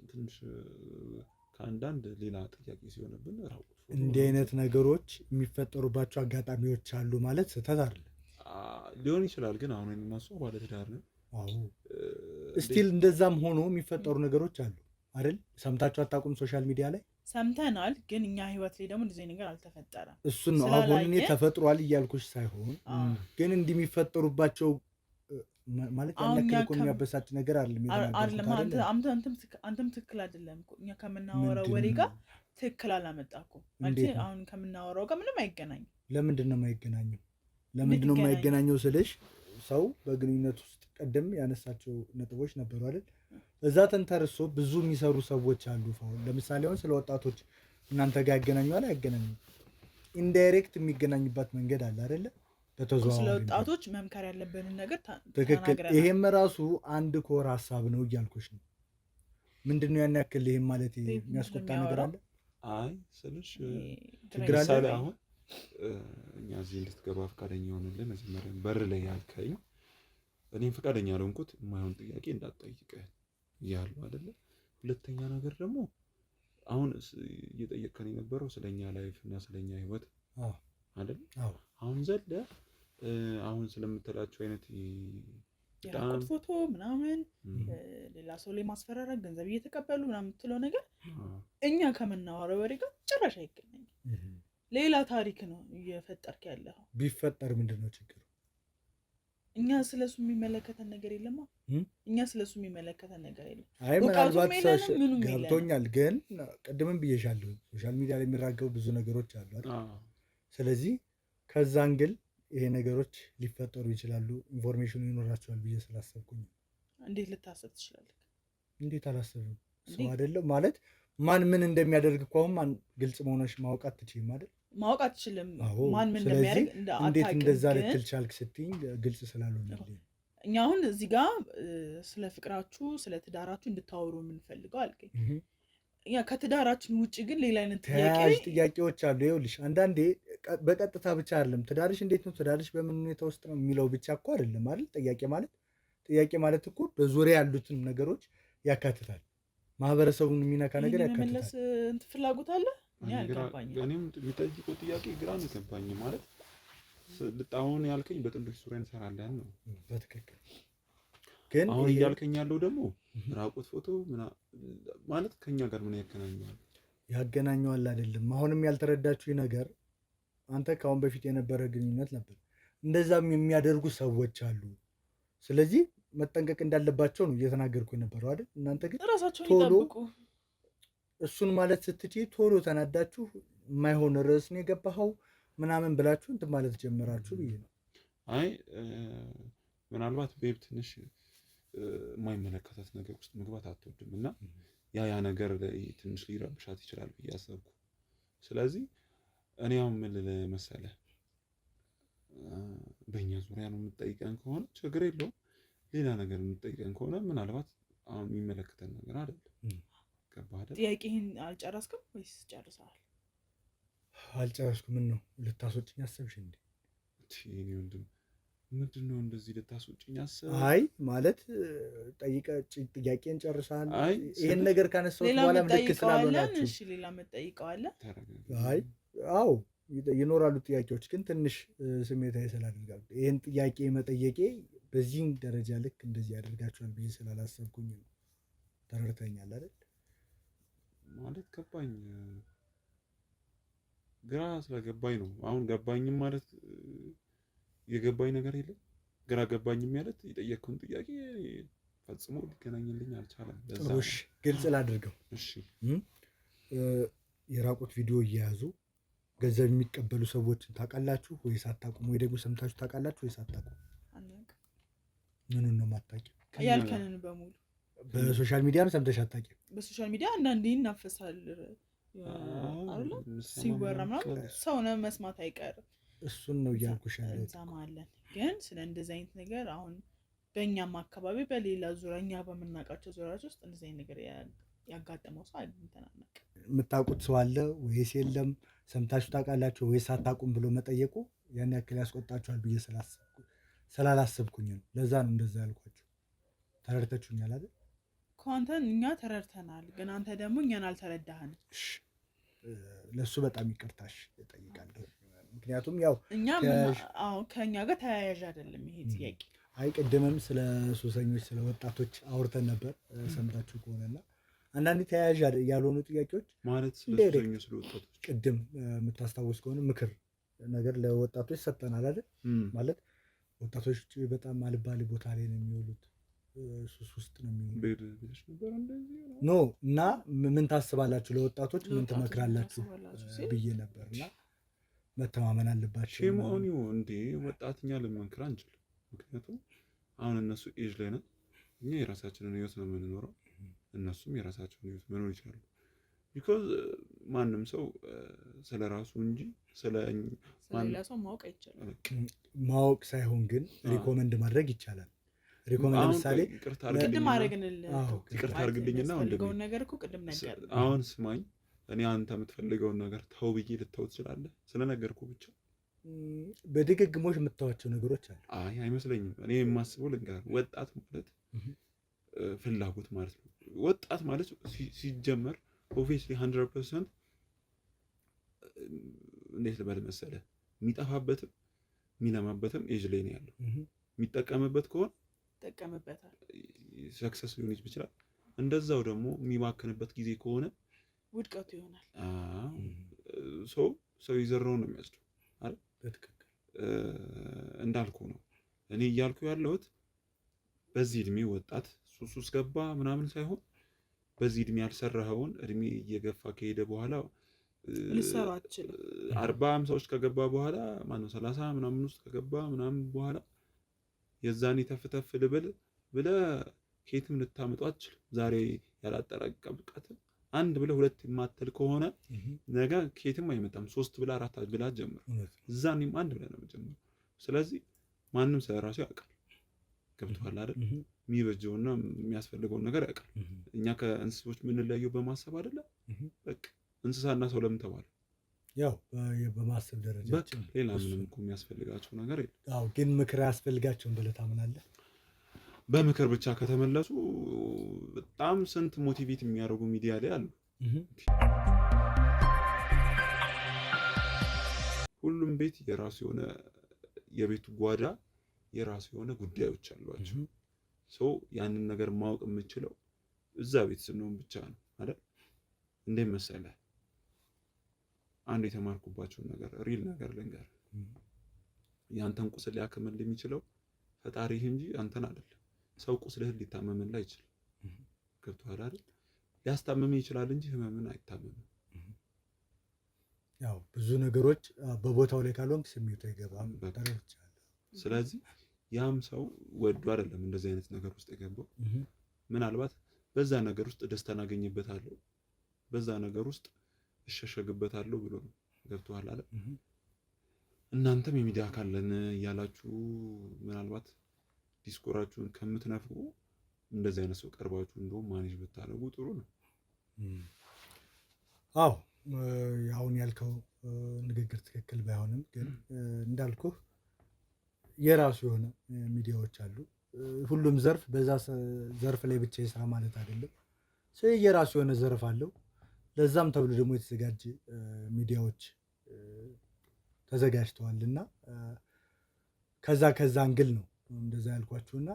ትንሽ ከአንዳንድ ሌላ ጥያቄ ሲሆንብን እንዲህ አይነት ነገሮች የሚፈጠሩባቸው አጋጣሚዎች አሉ ማለት ስህተት አይደለም ሊሆን ይችላል። ግን አሁን እነሱ ባለትዳር ነው። አዎ ስቲል እንደዛም ሆኖ የሚፈጠሩ ነገሮች አሉ አይደል? ሰምታችሁ አታውቁም? ሶሻል ሚዲያ ላይ ሰምተናል። ግን እኛ ህይወት ላይ ደግሞ እንደዚህ ነገር አልተፈጠረም። እሱን ነው አሁን እኔ ተፈጥሯል እያልኩሽ ሳይሆን ግን እንዲህ የሚፈጠሩባቸው ማለት ያለከው የሚያበሳጭ ነገር አይደለም። አንተም ትክክል አይደለም እኮ እኛ ከምናወራው ወሬ ጋር ትክክል አላመጣኩም ማለት አሁን ከምናወራው ጋር ምንም አይገናኝም። ለምንድን ነው የማይገናኘው? ለምንድን ነው የማይገናኘው ስልሽ ሰው በግንኙነት ውስጥ ቀደም ያነሳቸው ነጥቦች ነበሩ አይደል? በዛ ተንተርሶ ብዙ የሚሰሩ ሰዎች አሉ። ለምሳሌ አሁን ስለ ወጣቶች እናንተ ጋር ያገናኛል አይገናኝም? ኢንዳይሬክት የሚገናኝበት መንገድ አለ አይደለ? በተዘዋዋሪ ስለ ወጣቶች መምከር ያለብንን ነገር ትክክል። ይሄም ራሱ አንድ ኮር ሀሳብ ነው እያልኩሽ ነው። ምንድነው ያን ያክል ይሄም ማለት የሚያስቆጣ ነገር አለ? አይ ስልሽ ችግር አለ። አሁን እኛ እዚህ እንድትገባ ፈቃደኛ ሆነልህ መጀመሪያ በር ላይ ያልከኝ እኔም ፈቃደኛ አልሆንኩት የማይሆን ጥያቄ እንዳትጠይቀህ እያሉ አይደለ? ሁለተኛ ነገር ደግሞ አሁን እየጠየቅከን የነበረው ስለኛ ላይፍ እና ስለኛ ህይወት አይደል? አሁን ዘለ አሁን ስለምትላቸው አይነት የራቁት ፎቶ ምናምን ሌላ ሰው ላይ ማስፈራራት ገንዘብ እየተቀበሉ ምናምን የምትለው ነገር እኛ ከምናወራው ወሬ ጋር ጭራሽ አይገናኝም። ሌላ ታሪክ ነው እየፈጠርክ ያለው። ቢፈጠር ምንድነው ችግሩ? እኛ ስለሱ የሚመለከተን ነገር የለማ። እኛ ስለሱ የሚመለከተን ነገር የለም። አይ ምናልባት ገብቶኛል። ግን ቅድምም ብዬሻለሁ ሶሻል ሚዲያ ላይ የሚራገቡ ብዙ ነገሮች አሉ አይደል? ስለዚህ ከዛ አንግል ይሄ ነገሮች ሊፈጠሩ ይችላሉ። ኢንፎርሜሽኑ ይኖራቸዋል ብዬ ስላሰብኩኝ። እንዴት ልታሰብ ትችላለህ? እንዴት አላሰብም? ሰው አይደለም ማለት ማን ምን እንደሚያደርግ እኮ አሁን ግልጽ መሆንሽ ማወቅ አትችይም አይደል? ማወቅ አትችልም። ማን ምን እንደሚያደርግ እንዴት እንደዛ ልትል ቻልክ ስትይኝ ግልጽ ስላልሆነልኝ እኛ አሁን እዚህ ጋር ስለ ፍቅራችሁ ስለ ትዳራችሁ እንድታወሩ የምንፈልገው አልከኝ። ያ ከትዳራችን ውጪ ግን ሌላ አይነት ጥያቄዎች አሉ። ይኸውልሽ አንዳንዴ በቀጥታ ብቻ አይደለም ትዳርሽ እንዴት ነው ትዳርሽ በምን ሁኔታ ውስጥ ነው የሚለው ብቻ እኮ አይደለም አይደል? ጥያቄ ማለት እኮ በዙሪያ ያሉትን ነገሮች ያካትታል። ማህበረሰቡን የሚነካ ነገር ያካትታል። መመለስ ፍላጎት አለ እኔም የሚጠይቀው ጥያቄ ግራ ነው የገባኝ። ማለት አሁን ያልከኝ በጥንዶች ዙሪያ እንሰራለን ነው በትክክል። ግን አሁን እያልከኝ ያለው ደግሞ ራቁት ፎቶ ማለት ከኛ ጋር ምን ያገናኘዋል? ያገናኘዋል አይደለም። አሁንም ያልተረዳችሁኝ ነገር አንተ ከአሁን በፊት የነበረ ግንኙነት ነበር፣ እንደዛም የሚያደርጉ ሰዎች አሉ። ስለዚህ መጠንቀቅ እንዳለባቸው ነው እየተናገርኩ የነበረው አይደል? እናንተ ግን ቶሎ እሱን ማለት ስትችይ ቶሎ ተናዳችሁ የማይሆን ርዕስ ነው የገባኸው ምናምን ብላችሁ እንትን ማለት ጀመራችሁ ብዬ ነው። አይ ምናልባት ቤብ ትንሽ የማይመለከታት ነገር ውስጥ መግባት አትወድም እና ያ ነገር ትንሽ ሊረብሻት ይችላል ብዬ አሰብኩ። ስለዚህ እኔ አሁን ምን ልልህ መሰለህ፣ በእኛ ዙሪያ ነው የምትጠይቀን ከሆነ ችግር የለውም። ሌላ ነገር የምትጠይቀን ከሆነ ምናልባት አሁን የሚመለከተን ነገር አይደለም። ገባህ አይደል? ጥያቄህን አልጨረስክም ወይስ ጨርሰሃል? አልጨረስኩም። ምን ነው ልታስወጭኝ አሰብሽ እንዴ? እኔ ወንድም ምንድን ነው እንደዚህ ልታስወጭኝ አሰብ? አይ ማለት ጥያቄን ጨርሰሃል። ይሄን ነገር ካነሳሁት በኋላ ምልክት ስላልሆናችሁ እሺ፣ ሌላ የምትጠይቀዋለህ? አይ አዎ ይኖራሉ ጥያቄዎች፣ ግን ትንሽ ስሜታዊ ስላደርጋሉ ይህን ጥያቄ መጠየቄ በዚህም ደረጃ ልክ እንደዚህ ያደርጋችኋል ብዬ ስላላሰብኩኝ ነው። ተረድተኛል አይደል? ማለት ገባኝ፣ ግራ ስለገባኝ ነው። አሁን ገባኝም ማለት የገባኝ ነገር የለም። ግራ ገባኝም ማለት የጠየቅኩን ጥያቄ ፈጽሞ ሊገናኝልኝ አልቻለም። ጥሩሽ ግልጽ ላድርገው። እሺ፣ የራቁት ቪዲዮ እየያዙ ገንዘብ የሚቀበሉ ሰዎችን ታውቃላችሁ ወይስ አታውቁም? ወይ ደግሞ ሰምታችሁ ታውቃላችሁ ወይስ አታውቁም? ምኑን ነው የማታውቂው? ያልከንን በሙሉ በሶሻል ሚዲያም ሰምተሽ አታውቂም? በሶሻል ሚዲያ አንዳንዴ ይናፈሳል አይደል? ሲወራ ምናምን ሰው ነው መስማት አይቀርም። እሱን ነው እያልኩሽ ያለሁት። እንሰማለን፣ ግን ስለ እንደዚህ አይነት ነገር አሁን በእኛም አካባቢ በሌላ ዙሪያ እኛ በምናውቃቸው ዙሪያዎች ውስጥ እንደዚህ አይነት ነገር ያጋጠመው ሰው አይተናነቅ። የምታውቁት ሰው አለ ወይስ የለም? ሰምታችሁ ታውቃላችሁ ወይስ አታውቁም ብሎ መጠየቁ ያን ያክል ያስቆጣችኋል ብዬ ስላላሰብኩኝ ነው። ለዛ ነው እንደዛ ያልኳችሁ። ተረድታችሁኛል አይደል? አንተን እኛ ተረድተናል፣ ግን አንተ ደግሞ እኛን አልተረዳህንም። ለእሱ በጣም ይቅርታሽ እጠይቃለሁ። ምክንያቱም ያው ከእኛ ጋር ተያያዥ አይደለም ይሄ ጥያቄ። አይ ቅድምም ስለ ሱሰኞች ስለ ወጣቶች አውርተን ነበር ሰምታችሁ ከሆነና አንዳንዴ ተያያዥ ያልሆኑ ጥያቄዎች ማለት ስለ ሱሰኞች ስለ ወጣቶች ቅድም የምታስታውስ ከሆነ ምክር ነገር ለወጣቶች ሰጠናል አይደል? ማለት ወጣቶች በጣም አልባሌ ቦታ ላይ ነው የሚውሉት፣ ሱስ ውስጥ ነው የሚውሉት ኖ እና ምን ታስባላችሁ ለወጣቶች ምን ትመክራላችሁ ብዬ ነበርና መተማመን አለባቸው። ሼሞኒው እንዴ ወጣትኛ ልንመክር አንችልም። ምክንያቱም አሁን እነሱ ኤጅ ላይ ነን፣ እኛ የራሳችንን ህይወት ነው የምንኖረው፣ እነሱም የራሳቸውን ህይወት መኖር ይችላሉ። ቢኮዝ ማንም ሰው ስለ ራሱ እንጂ ስለሌላ ሰው ማወቅ አይቻልም። ማወቅ ሳይሆን ግን ሪኮመንድ ማድረግ ይቻላል። ሪኮመንድ ለምሳሌ ቅድም ይቅርታ አድርግልኝና ፈልገውን ነገር እኮ ቅድም ነገር አሁን ስማኝ፣ እኔ አንተ የምትፈልገውን ነገር ተው ብዬ ልተው ትችላለህ? ስለነገርኩህ ብቻ በድግግሞሽ የምታዋቸው ነገሮች አሉ። አይ አይመስለኝም። እኔ የማስበው ልንገርህ፣ ወጣት ማለት ፍላጎት ማለት ነው። ወጣት ማለት ሲጀመር ኦብቪየስሊ 100% እንዴት ልበል መሰለህ፣ የሚጠፋበትም የሚለማበትም ኤጅ ላይ ነው ያለው። የሚጠቀምበት ከሆነ ይጠቀምበታል፣ ሰክሰስ ሊሆን ይችላል። እንደዛው ደግሞ የሚባክንበት ጊዜ ከሆነ ውድቀቱ ይሆናል። ሰው የዘራውን ነው የሚያጭደው አይደል? በትክክል እንዳልኩ ነው እኔ እያልኩ ያለሁት። በዚህ እድሜ ወጣት ሱስ ውስጥ ገባ ምናምን ሳይሆን በዚህ እድሜ ያልሰራኸውን እድሜ እየገፋ ከሄደ በኋላ ልሰራ አትችልም። 40-50 ከገባ በኋላ ማነው 30 ምናምን ውስጥ ከገባ ምናምን በኋላ የዛኔ ተፍተፍ ልብል ብለህ ከየትም ልታመጣው አትችልም። ዛሬ ያላጠራቀምከው አንድ ብለህ ሁለት የማትል ከሆነ ነገ ከየትም አይመጣም። 3 ብለህ 4 ብለህ ጀምር፣ እዛኔም አንድ ብለህ ነው የምትጀምረው። ስለዚህ ማንም ስለ ራሱ ያውቃል። ገብቶሃል አይደል? የሚበጀውና የሚያስፈልገውን ነገር ያውቃል። እኛ ከእንስሶች የምንለየው በማሰብ አይደለ? በቃ እንስሳና ሰው ለምን ተባለ? ያው በማሰብ ደረጃ በቃ ሌላ ምንም እኮ የሚያስፈልጋቸው ነገር የለም። አዎ፣ ግን ምክር ያስፈልጋቸውን ብለህ ታምናለህ? በምክር ብቻ ከተመለሱ በጣም ስንት ሞቲቬት የሚያደርጉ ሚዲያ ላይ አሉ። ሁሉም ቤት የራሱ የሆነ የቤቱ ጓዳ የራሱ የሆነ ጉዳዮች አሏቸው። ያንን ነገር ማወቅ የምችለው እዛ ቤት ስንሆን ብቻ ነው አይደል? እንዴት መሰለህ አንድ የተማርኩባቸው ነገር ሪል ነገር ልንገር። ያንተን ቁስል ሊያክምልህ የሚችለው ፈጣሪህ እንጂ አንተን አይደለም። ሰው ቁስልህን ሊታመምልህ አይችልም። ገብቶሃል አይደል? ሊያስታምምህ ይችላል እንጂ ህመምን አይታመምም። ያው ብዙ ነገሮች በቦታው ላይ ካልሆንክ ስሜቱ አይገባም። ስለዚህ ያም ሰው ወዶ አይደለም እንደዚህ አይነት ነገር ውስጥ የገባው። ምናልባት በዛ ነገር ውስጥ ደስታን አገኝበታለሁ፣ በዛ ነገር ውስጥ እሸሸግበታለሁ ብሎ ነው። ገብቶሃል አይደል? እናንተም የሚዲያ አካልን እያላችሁ ምናልባት ዲስኮራችሁን ከምትነፉ እንደዚህ አይነት ሰው ቀርባችሁ እንደውም ማኔጅ ብታደርጉ ጥሩ ነው። አዎ አሁን ያልከው ንግግር ትክክል ባይሆንም ግን እንዳልኩህ የራሱ የሆነ ሚዲያዎች አሉ። ሁሉም ዘርፍ በዛ ዘርፍ ላይ ብቻ ይስራ ማለት አይደለም። የራሱ የሆነ ዘርፍ አለው። ለዛም ተብሎ ደግሞ የተዘጋጀ ሚዲያዎች ተዘጋጅተዋልና ከዛ አንግል ነው እንደዛ ያልኳችሁና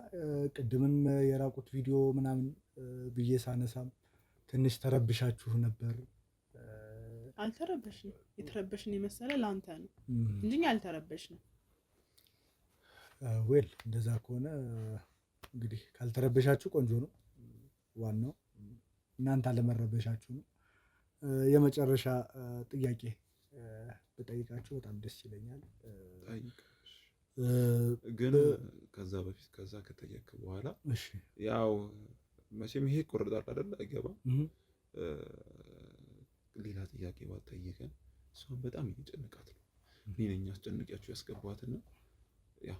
ቅድምም የራቁት ቪዲዮ ምናምን ብዬ ሳነሳም ትንሽ ተረብሻችሁ ነበር። አልተረበሽንም። የተረበሽን የመሰለ ለአንተ ነው እንጂ አልተረበሽንም። ዌል እንደዛ ከሆነ እንግዲህ ካልተረበሻችሁ ቆንጆ ነው። ዋናው እናንተ አለመረበሻችሁ ነው። የመጨረሻ ጥያቄ በጠይቃችሁ በጣም ደስ ይለኛል። ግን ከዛ በፊት ከዛ ከጠየቅ በኋላ ያው መቼም ይሄ ይቆርጣል አይደል? አይገባም። ሌላ ጥያቄ ባትጠይቀን እሷን በጣም እየጨነቃት ነው። እኔ ነኝ አስጨንቂያችሁ ያስገባትና ያው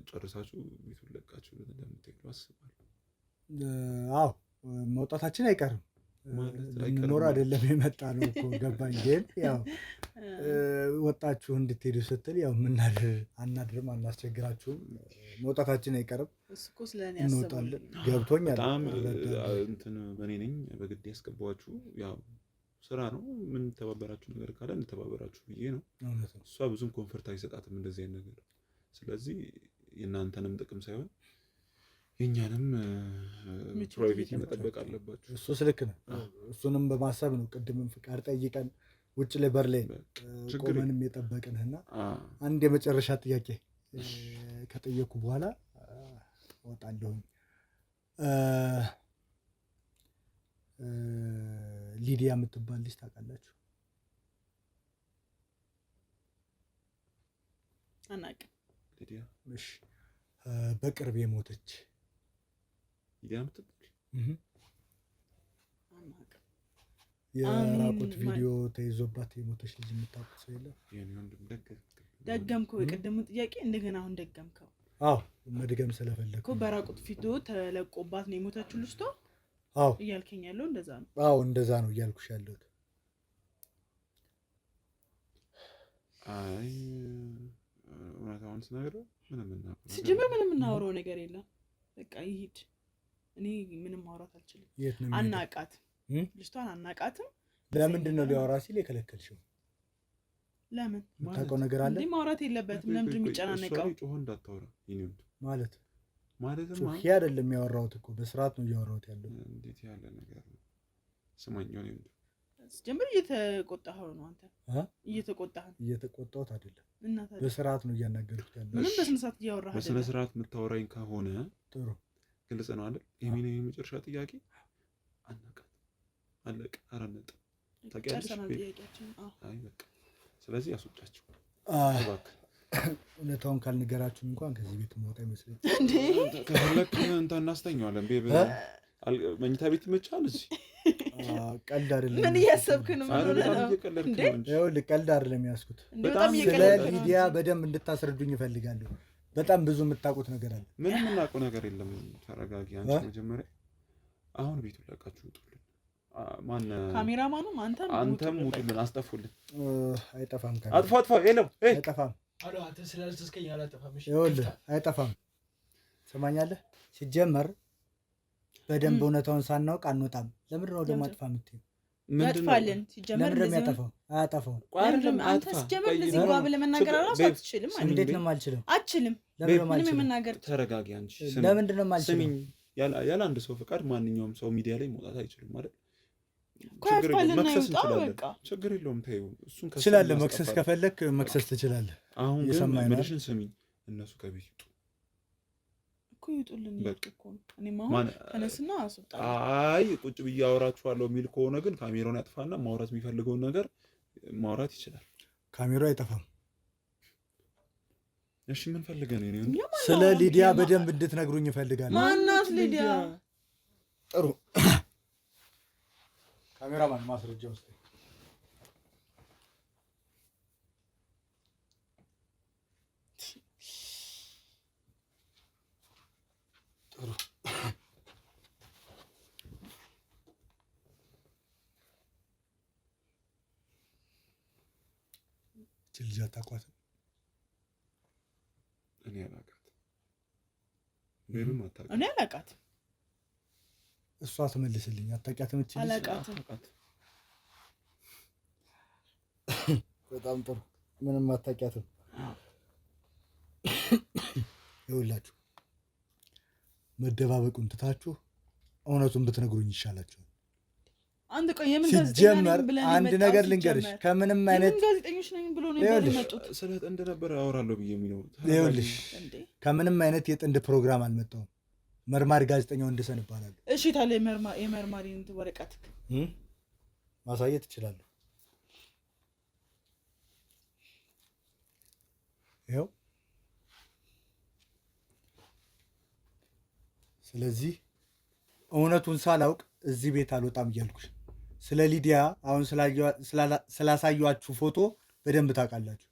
ጨርሳችሁ ቤቱን ለቃችሁ እንደምትሄዱ አስባለሁ። አዎ መውጣታችን አይቀርም። ልንኖር አይደለም የመጣ ነው እኮ ገባኝ። ግን ያው ወጣችሁ እንድትሄዱ ስትል ያው አናድርም፣ አናስቸግራችሁም። መውጣታችን አይቀርም፣ እንወጣለን። ገብቶኛል። በጣም እንትን በእኔ ነኝ በግድ ያስገባችሁ። ያው ስራ ነው። ምን ተባበራችሁ ነገር ካለ እንተባበራችሁ ብዬ ነው። እሷ ብዙም ኮንፈርት አይሰጣትም እንደዚህ አይነት ነገር። ስለዚህ የእናንተንም ጥቅም ሳይሆን የእኛንም ፕራይቬቲ መጠበቅ አለባችሁ። እሱ ልክ ነው። እሱንም በማሰብ ነው ቅድምም ፍቃድ ጠይቀን ውጭ ላይ በር ላይ ቆመንም የጠበቅንህና አንድ የመጨረሻ ጥያቄ ከጠየኩ በኋላ እወጣለሁኝ። ሊዲያ የምትባል ልጅ ታውቃላችሁ? አናውቅም። ሊዲያ እሺ፣ በቅርብ የሞተች ሊዲያ የምትባል አናውቅም። የራቁት ቪዲዮ ተይዞባት የሞተች ልጅ የምታውቁት ሰው የለም? ደገምከው የቀደሙን ጥያቄ እንደገና አሁን ደገምከው። አዎ መድገም ስለፈለግኩ እኮ በራቁት ቪዲዮ ተለቆባት ነው የሞተችው ልጅቷ። አዎ እያልከኝ ያለው እንደዛ ነው? አዎ እንደዛ ነው እያልኩሽ ያለሁት። አይ እውነታውን ስነግርህ ሲጀምር ምንም እናወራው ነገር የለም። በቃ ይሂድ። እኔ ምንም ማውራት አልችልም። አናቃትም፣ ልጅቷን አናቃትም። ለምንድን ነው ሊያወራ ሲል የከለከልሽው? ለምን የምታውቀው ነገር አለ? እንዴ ማውራት የለበትም። ለምንድን ነው የሚጨናነቀው? ጮሆ እንዳታወራ ይኒውት ማለትም ጮሄ አይደለም ያወራሁት እኮ በስርዓት ነው እያወራሁት ያለው። እንዴት ያለ ነገር ነው? ስማኝ ነው እንዴ ጀምር። እየተቆጣኸው ነው አንተ? እየተቆጣህ ነው? እየተቆጣሁት አይደለም፣ በስርዓት ነው እያናገርኩት ያለው። ምንም በስነ ስርዓት እያወራህ አይደለም። በስነ ስርዓት የምታወራኝ ከሆነ ጥሩ ግልጽ ነው አይደል? የኔ የመጨረሻ ጥያቄ አናውቃት አለቀ። አራነጥ ታውቂያለሽ? አይ በቃ ስለዚህ ያስወጣችሁ እባክህ። እውነታውን ካልነገራችሁ እንኳን ከዚህ ቤት መውጣት አይመስለኝም። እንዴ ከፈለክ እንትን እናስተኛዋለን። መኝታ ቤት ይመቻል። እዚህ ቀልድ አይደለም። ምን እያሰብክ ነው? ይኸውልህ ቀልድ አይደለም ያዝኩት። ስለ ሊዲያ በደንብ እንድታስረዱኝ እፈልጋለሁ። በጣም ብዙ የምታውቁት ነገር አለ። ምንም የምናውቀው ነገር የለም። ተረጋጊ አንቺ መጀመሪያ። አሁን ቤቱን ለቃችሁ ውጡልን። ማን ካሜራማኑም አንተም ውጡልን፣ አስጠፉልን። አይጠፋም። አጥፋ የለም አይጠፋም። አሎ አንተ ስላልተስከኝ አላጠፋም። እሺ ይኸውልህ አይጠፋም። ሰማኛለህ? ሲጀመር በደንብ እውነታውን ሳናውቅ አንወጣም። ለምንድን ነው ደግሞ አጥፋ የምትይው? ያጥፋልን። ሲጀመር እንደዚህ ነው አያጠፋው። አንተ ሲጀመር እንደዚህ ግባ ብለህ መናገር እራሱ አትችልም ማለት እንዴት ነው የማልችለው? አትችልም። ምንም የመናገር ተረጋጊ አንቺ። ለምንድን ነው የማልችለው? ስሚኝ፣ ያለ አንድ ሰው ፍቃድ ማንኛውም ሰው ሚዲያ ላይ መውጣት አይችልም ማለት ችግር የለውም። ተይው፣ እሱን ትችላለህ። መክሰስ ከፈለክ መክሰስ ትችላለህ። አሁን ግን ምንሽን ስሚኝ፣ እነሱ ከቤት ይውጡ እኮ ይውጡልን እኮ ነው። እኔማ አሁን ተነስና አስወጣለሁ። አይ ቁጭ ብዬ አወራችኋለሁ የሚል ከሆነ ግን ካሜራውን ያጥፋና ማውራት የሚፈልገውን ነገር ማውራት ይችላል። ካሜራው አይጠፋም። እሺ ምን ፈልገህ ነው? ስለ ሊዲያ በደንብ እንድትነግሩኝ እፈልጋለሁ። ማናት ሊዲያ? ጥሩ ካሜራማን ማስረጃ ውስጥ ጥሩ ልጅ አታውቋትም? እኔ አላውቃትም። ምንም አታውቅም። እኔ አላውቃትም። እሷ ትመልስልኝ። አታውቂያትም? አላውቃትም። በጣም ጥሩ። ምንም አታውቂያትም። ይኸውላችሁ መደባበቁን ትታችሁ እውነቱን ብትነግሩኝ ይሻላችኋል። አንድ ቆይ የምን ሲጀመር አንድ ነገር ልንገርሽ፣ ከምንም አይነት ጋዜጠኞች ነኝ ብሎ ነው የመጡት። ስለ ጥንድ ነበር አወራለሁ ብዬ የሚለው ይኸውልሽ፣ ከምንም አይነት የጥንድ ፕሮግራም አልመጣሁም። መርማሪ ጋዜጠኛው ወንደሰን እባላለሁ። እሺ ታዲያ የመርማሪን ወረቀት ማሳየት እችላለሁ። ይኸው። ስለዚህ እውነቱን ሳላውቅ እዚህ ቤት አልወጣም እያልኩሽ። ስለ ሊዲያ አሁን ስላሳየኋችሁ ፎቶ በደንብ ታውቃላችሁ።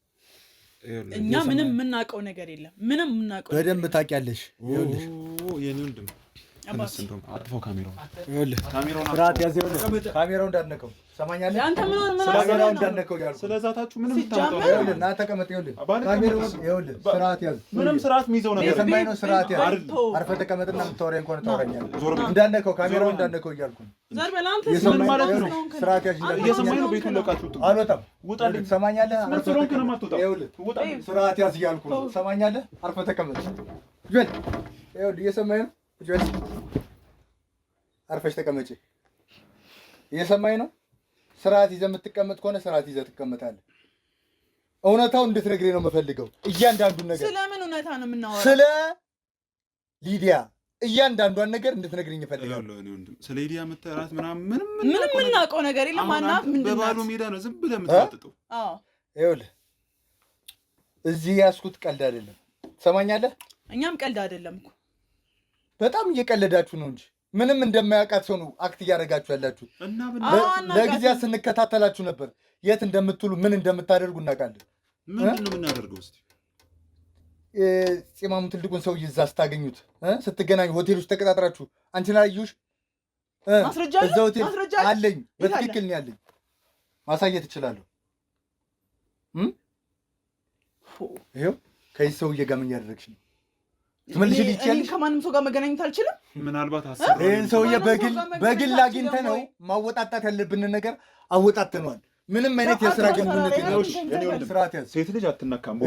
እኛ ምንም የምናውቀው ነገር የለም። ምንም የምናውቀው በደንብ ታውቂያለሽ። ይኸውልሽ የኔ ወንድም አጥፎ ካሜራውን ስርዓት ያዝ። ካሜራውን እንዳትነቀው ሰማኛለህ? አንተ ምን ሆነ? ካሜራውን እንዳትነቀው ያልኩህ ስለዛታችሁ ምንም ሲጀመር ይኸውልህ፣ ና ተቀመጥ። ይኸውልህ ካሜራውን ይኸውልህ፣ ስርዓት ያዝ። ምንም ስርዓት የሚይዘው ነገር የሰማኝ ነው። ስርዓት ያዝ። አርፈህ ተቀመጥና የምታወራኝ ከሆነ ታወራኛለህ። እንዳትነቀው፣ ካሜራውን እንዳትነቀው እያልኩህ ነው። ዘር በል አንተ። ምን ማለት ነው? ስርዓት ያዝ። እየሰማኝ ነው። ቤቱን ለቃችሁ አልወጣም። ውጣልኝ። ሰማኛለህ? ምን ስለሆንክ ነው የማትወጣው? ይኸውልህ ውጣልኝ። ስርዓት ያዝ እያልኩህ ነው። ሰማኛለህ? አርፈህ ተቀመጥ። ጆል ይኸውልህ፣ እየሰማኝ ነው። ጆል አርፈሽ ተቀመጪ። እየሰማኝ ነው። ስርዓት ይዘህ የምትቀመጥ ከሆነ ስርዓት ይዘህ ትቀመጣለህ። እውነታውን እንድትነግሬ ነው የምፈልገው። እያንዳንዱን ነገር ስለምን እውነታ ነው የምናወራው? ስለ ሊዲያ እያንዳንዷን ነገር እንድትነግሪኝ እፈልጋለሁ። ስለ ሊዲያ የምትራት ምንም የምናውቀው ነገር የለም። ማናት ምንድን ናት? በባዶ ሜዳ ነው ዝም ብለህ የምትወጥጠው። ይኸውልህ እዚህ ያዝኩት ቀልድ አይደለም። ትሰማኛለህ? እኛም ቀልድ አይደለም እኮ በጣም እየቀለዳችሁ ነው እንጂ ምንም እንደማያውቃት ሰው ነው አክት እያደረጋችሁ ያላችሁ። ለጊዜያት ስንከታተላችሁ ነበር። የት እንደምትውሉ ምን እንደምታደርጉ እናውቃለን። ምንድን ነው የምናደርገው? እስኪ ፂማሙ ትልቁን ሰውዬ እዛ ስታገኙት ስትገናኙ ሆቴል ውስጥ ተቀጣጥራችሁ አንቺን አላየሁሽ? እዛ ሆቴል አለኝ። በትክክል ነው ያለኝ። ማሳየት እችላለሁ። ይኸው ከዚህ ሰውዬ ጋር ምን እያደረግሽ ነው? ትመልሽልኝ ትችያለሽ? ከማንም ሰው ጋር መገናኘት አልችልም። ምናልባት ይህን ሰውዬ በግል አግኝተህ ነው ማወጣጣት ያለብንን ነገር አወጣተነዋል። ምንም አይነት የስራ ግንኙነት የለውም። ስርዓት ያዝ። ሴት ልጅ አትነካም።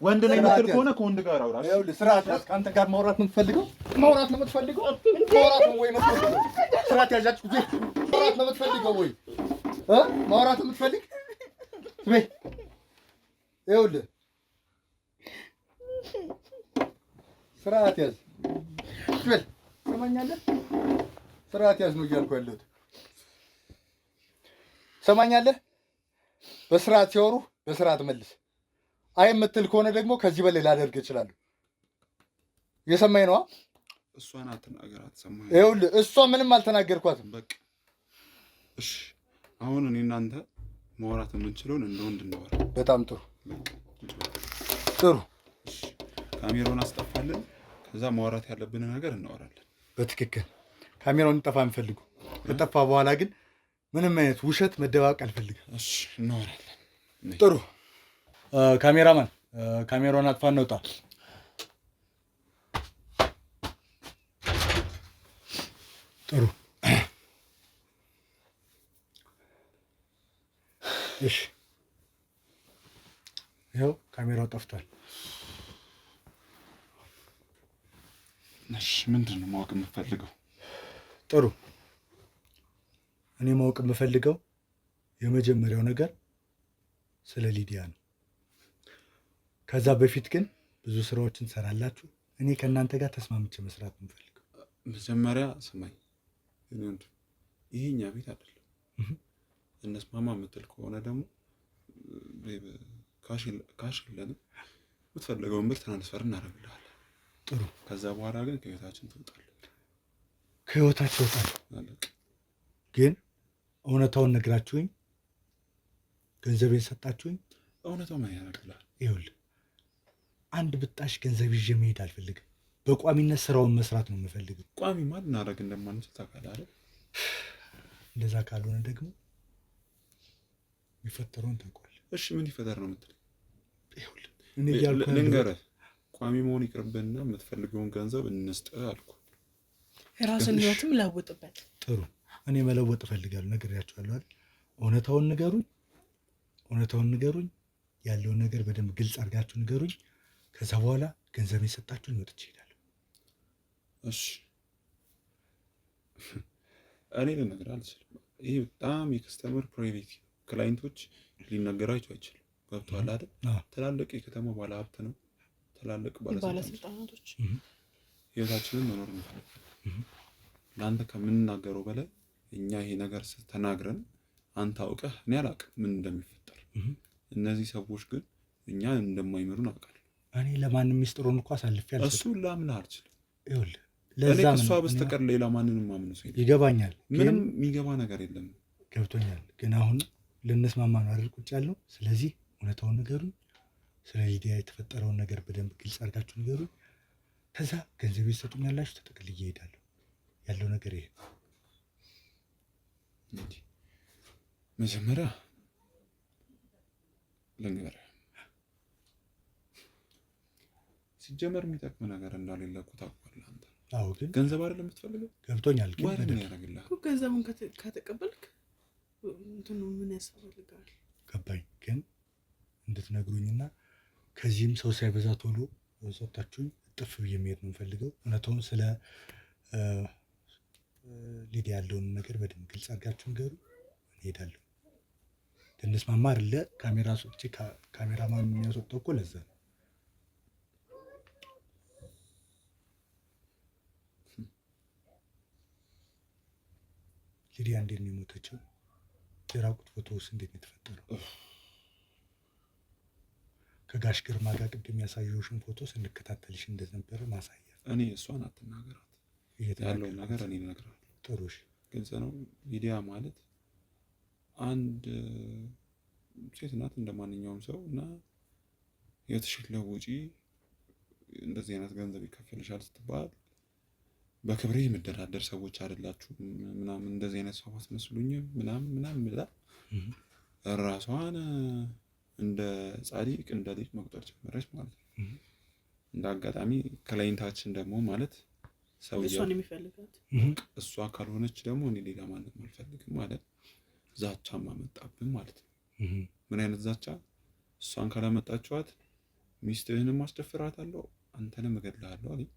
ወንድ ነኝ የምትል ከሆነ ከወንድ ጋር አውራ። ይኸውልህ ስርዓት ያዝ። ከአንተ ጋር ማውራት ነው የምትፈልገው? ማውራት ነው የምትፈልገው? ማውራት ነው ወይ የምትፈልገው? ስርዓት ያዛችሁ ጊዜ ማውራት ነው የምትፈልገው ወይ ማውራት ነው የምትፈልግ? ይኸውልህ ስርዓት ያዝ። ሰማኛለህ? ስርዓት ያዝ ነው እያልኩ ያለሁት። ሰማኛለህ? በስርዓት ሲወሩ በስርዓት መልስ። አይ የምትል ከሆነ ደግሞ ከዚህ በላይ ላደርግ እችላለሁ። እየሰማኝ ነዋ። እሷን አትናገራት። ሰማኝ። ይኸውልህ እሷ ምንም አልተናገርኳትም። በቃ እሺ፣ አሁን እኔ እናንተ ማውራት የምንችለውን እንደ ወንድ እናወራ። በጣም ጥሩ ጥሩ። ካሜራውን አስጠፋለን። ከዛ ማውራት ያለብን ነገር እናወራለን። በትክክል ካሜራውን እንጠፋ እንፈልጉ። ከጠፋ በኋላ ግን ምንም አይነት ውሸት መደባበቅ አልፈልግም። እሺ እናወራለን። ጥሩ ካሜራማን ካሜራውን አጥፋ፣ እንውጣ። ጥሩ እሺ ይኸው ካሜራው ጠፍቷል። እሺ ምንድን ነው ማወቅ የምፈልገው? ጥሩ እኔ ማወቅ የምፈልገው የመጀመሪያው ነገር ስለ ሊዲያ ነው። ከዛ በፊት ግን ብዙ ስራዎችን ትሰራላችሁ። እኔ ከእናንተ ጋር ተስማምቼ መስራት የምፈልገው መጀመሪያ ስማኝ፣ ይሄ እኛ ቤት አይደለም። እነስማማ የምትል ከሆነ ደግሞ ካሽ የለንም፣ የምትፈልገውን ብር ትራንስፈር እናደርግልሃለን። ጥሩ። ከዛ በኋላ ግን ከህይወታችን ትወጣለህ። ከህይወታችን ትወጣለህ። ግን እውነታውን ነግራችሁኝ ገንዘቤን ሰጣችሁኝ። እውነታው ምን ያደርግልሃል? ይኸውልህ አንድ ብጣሽ ገንዘብ ይዤ መሄድ አልፈልግም። በቋሚነት ስራውን መስራት ነው የምፈልገው። ቋሚ ማለት እናደርግ እንደማንችል ታውቃለህ አይደል? እንደዛ ካልሆነ ደግሞ የሚፈጠረውን ታውቃለህ። እሺ ምን ይፈጠር ነው የምትለው? ይኸውልህ እኔ እያልኩ ልንገርህ፣ ቋሚ መሆን ይቅርብህና የምትፈልገውን ገንዘብ እንስጥህ አልኩህ። የራስን ህይወትም ለውጥበት። ጥሩ እኔ መለወጥ እፈልጋለሁ፣ ነግሬያችኋለሁ አይደል? እውነታውን ንገሩኝ፣ ያለውን ነገር በደንብ ግልጽ አድርጋችሁ ንገሩኝ። ከዛ በኋላ ገንዘብ የሰጣችሁን ወጥቼ እሄዳለሁ። እሺ እኔ ልነግርህ አልችልም። ይሄ በጣም የከስተመር ፕራይቬሲ ክላይንቶች ሊነገራቸው አይችልም። ገብቶሃል አይደል? ትላልቅ የከተማ ባለሀብት ነው፣ ትላልቅ ባለስልጣናቶች ህይወታችንን መኖር እንፈልጋለን። ለአንተ ከምንናገረው በላይ እኛ ይሄ ነገር ተናግረን አንተ አውቀህ እኔ አላውቅም ምን እንደሚፈጠር። እነዚህ ሰዎች ግን እኛን እንደማይመሩን አውቃለሁ። እኔ ለማንም ሚስጥሩን እኮ አሳልፌ አልሰጥም። እሱን ላምንህ አልችልም። ይኸውልህ እኔ ከእሷ በስተቀር ሌላ ማንንም ማምነው ሰው የለም። ይገባኛል። ምንም የሚገባ ነገር የለም። ገብቶኛል። ግን አሁን ልንስማማ ነው አይደል ቁጭ ያለው። ስለዚህ እውነታውን ንገሩኝ። ስለ ሊዲያ የተፈጠረውን ነገር በደንብ ግልጽ አድርጋችሁ ንገሩኝ። ከዛ ገንዘብ ይሰጡኛላችሁ፣ ተጠቅልዬ እሄዳለሁ። ያለው ነገር ይሄ መጀመሪያ ልንገርህ፣ ሲጀመር የሚጠቅም ነገር እንዳሌለ እኮ ታውቃለህ አንተ። አዎ ግን ገንዘብ አይደለም የምትፈልገው? ገብቶኛል። ግን ምን ያደርግልሃል? ገንዘቡን ከተቀበልክ እንትኑ ምን ያስፈልጋል? ገባኝ። ግን እንድትነግሩኝና ከዚህም ሰው ሳይበዛ ቶሎ ሰጣችሁኝ እጥፍ ብዬ መሄድ ነው የምፈልገው። እውነቱን ስለ ሊዲያ ያለውን ነገር በደንብ ግልጽ አድርጋችሁ ንገሩ፣ እንሄዳለሁ። እንስማማ አይደለ? ካሜራ ሶጭ ካሜራማን የሚያስወጣው እኮ ለዛ ነው። ሊዲያ እንዴት ነው የሞተችው? የራቁት ፎቶውስ እንዴት ነው የተፈጠረው? ከጋሽ ግርማ ጋር ቅድም ያሳየሁሽን ፎቶ ስንከታተልሽ እንደነበረ ማሳያ። እኔ እሷን አትናገራት፣ ያለውን ነገር እኔ እነግርሃለሁ። ጥሩ እሺ። ግልጽ ነው። ሊዲያ ማለት አንድ ሴት ናት እንደ ማንኛውም ሰው እና ህይወትሽን ለውጪ እንደዚህ አይነት ገንዘብ ይከፈልሻል ስትባል በክብሬ የምደራደር ሰዎች አይደላችሁም ምናምን እንደዚህ አይነት ሰው አትመስሉኝም ምናምን ብላ ራሷን እንደ ጻድቅ እንደ ሊቅ መቁጠር ጀመረች ማለት ነው። እንደ አጋጣሚ ክላይንታችን ደግሞ ማለት እሷን የሚፈልጋት እሷ ካልሆነች ደግሞ እኔ ሌላ ማንም አልፈልግም ማለት ዛቻም አመጣብን ማለት ነው። ምን አይነት ዛቻ? እሷን ካላመጣችኋት ሚስትህንም አስደፍራታለሁ፣ አንተንም እገድልሃለሁ አለኝ።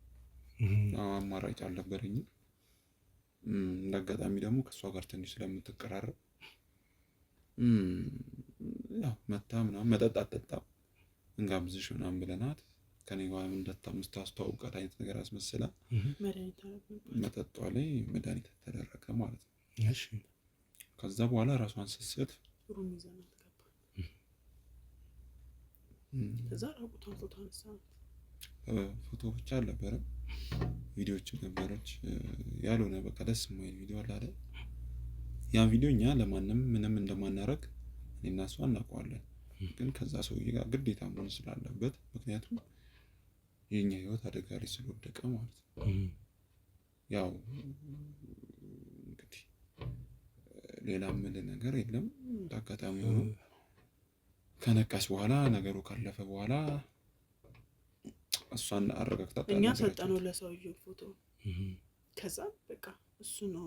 አማራጭ አልነበረኝም። እንደ አጋጣሚ ደግሞ ከእሷ ጋር ትንሽ ስለምትቀራረብ ያው መታ ምናምን መጠጥ አትጠጣም እንጋብዝሽ ምናምን ብለናት ከኔ ጋር እንደምታስተዋውቃት አይነት ነገር አስመስላ መጠጧ ላይ መድኃኒት ተደረገ ማለት ነው። እሺ። ከዛ በኋላ ራሷን ስትስት ሩም ይዘናት ገባ። ከዛ ራቁቷን ፎቶ አነሳት። ፎቶ ብቻ አልነበረም፣ ቪዲዮዎችም ነበረች። ያልሆነ በቃ ደስ የማይል ቪዲዮ አለ አይደል? ያን ቪዲዮ እኛ ለማንም ምንም እንደማናረግ እኔና እሷ እናውቀዋለን። ግን ከዛ ሰውዬ ጋር ግዴታ መሆን ስላለበት ምክንያቱም የኛ ህይወት አደጋ ላይ ስለወደቀ ማለት ነው። ያው እንግዲህ ሌላ ምን ነገር የለም። አጋጣሚ ሆኖ ከነቃች በኋላ ነገሩ ካለፈ በኋላ እሷን አረጋግጣ እኛ ሰጠነው ለሰውዬው ፎቶ። ከዛ በቃ እሱ ነው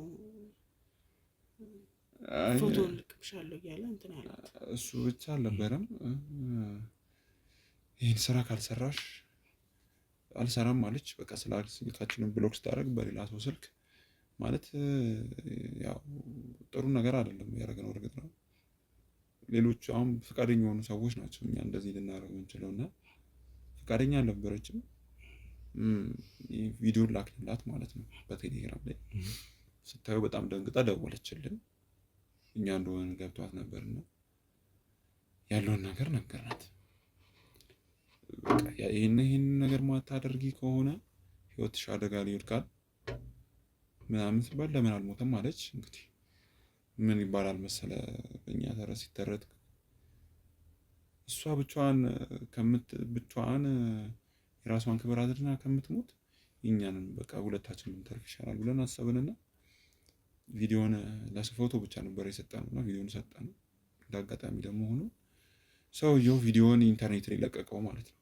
ፎቶ ልክብሻለሁ እያለ እንትን አላት። እሱ ብቻ አልነበረም ይህን ስራ ካልሰራሽ አልሰራም አለች። በቃ ስልካችንን ብሎክ ስታደርግ በሌላ ሰው ስልክ ማለት ያው ጥሩ ነገር አይደለም ያደረግነው። እርግጥ ነው ሌሎች አሁን ፈቃደኛ የሆኑ ሰዎች ናቸው እኛ እንደዚህ ልናደርግ የምንችለው እና ፈቃደኛ አልነበረችም። ቪዲዮ ላክንላት ማለት ነው በቴሌግራም ላይ። ስታየው በጣም ደንግጣ ደወለችልን። እኛ እንደሆነ ገብቷት ነበርና ያለውን ነገር ነገርናት። ይህን ነገር ማታደርጊ ከሆነ ህይወትሽ አደጋ ላይ ይወድቃል ምናምን ሲባል ለምን አልሞተም አለች። እንግዲህ ምን ይባላል መሰለ በእኛ ተረት ሲተረት እሷ ብቻዋን የራሷን ክብር አድርና ከምትሞት እኛንን በቃ ሁለታችን ብንተርፍ ይሻላል ብለን አሰብንና ቪዲዮን ለፎቶ ብቻ ነበር የሰጠነውና ቪዲዮን ሰጠነው። እንዳጋጣሚ ደግሞ ሆኖ ሰውየው ቪዲዮን ኢንተርኔት ላይ ለቀቀው ማለት ነው።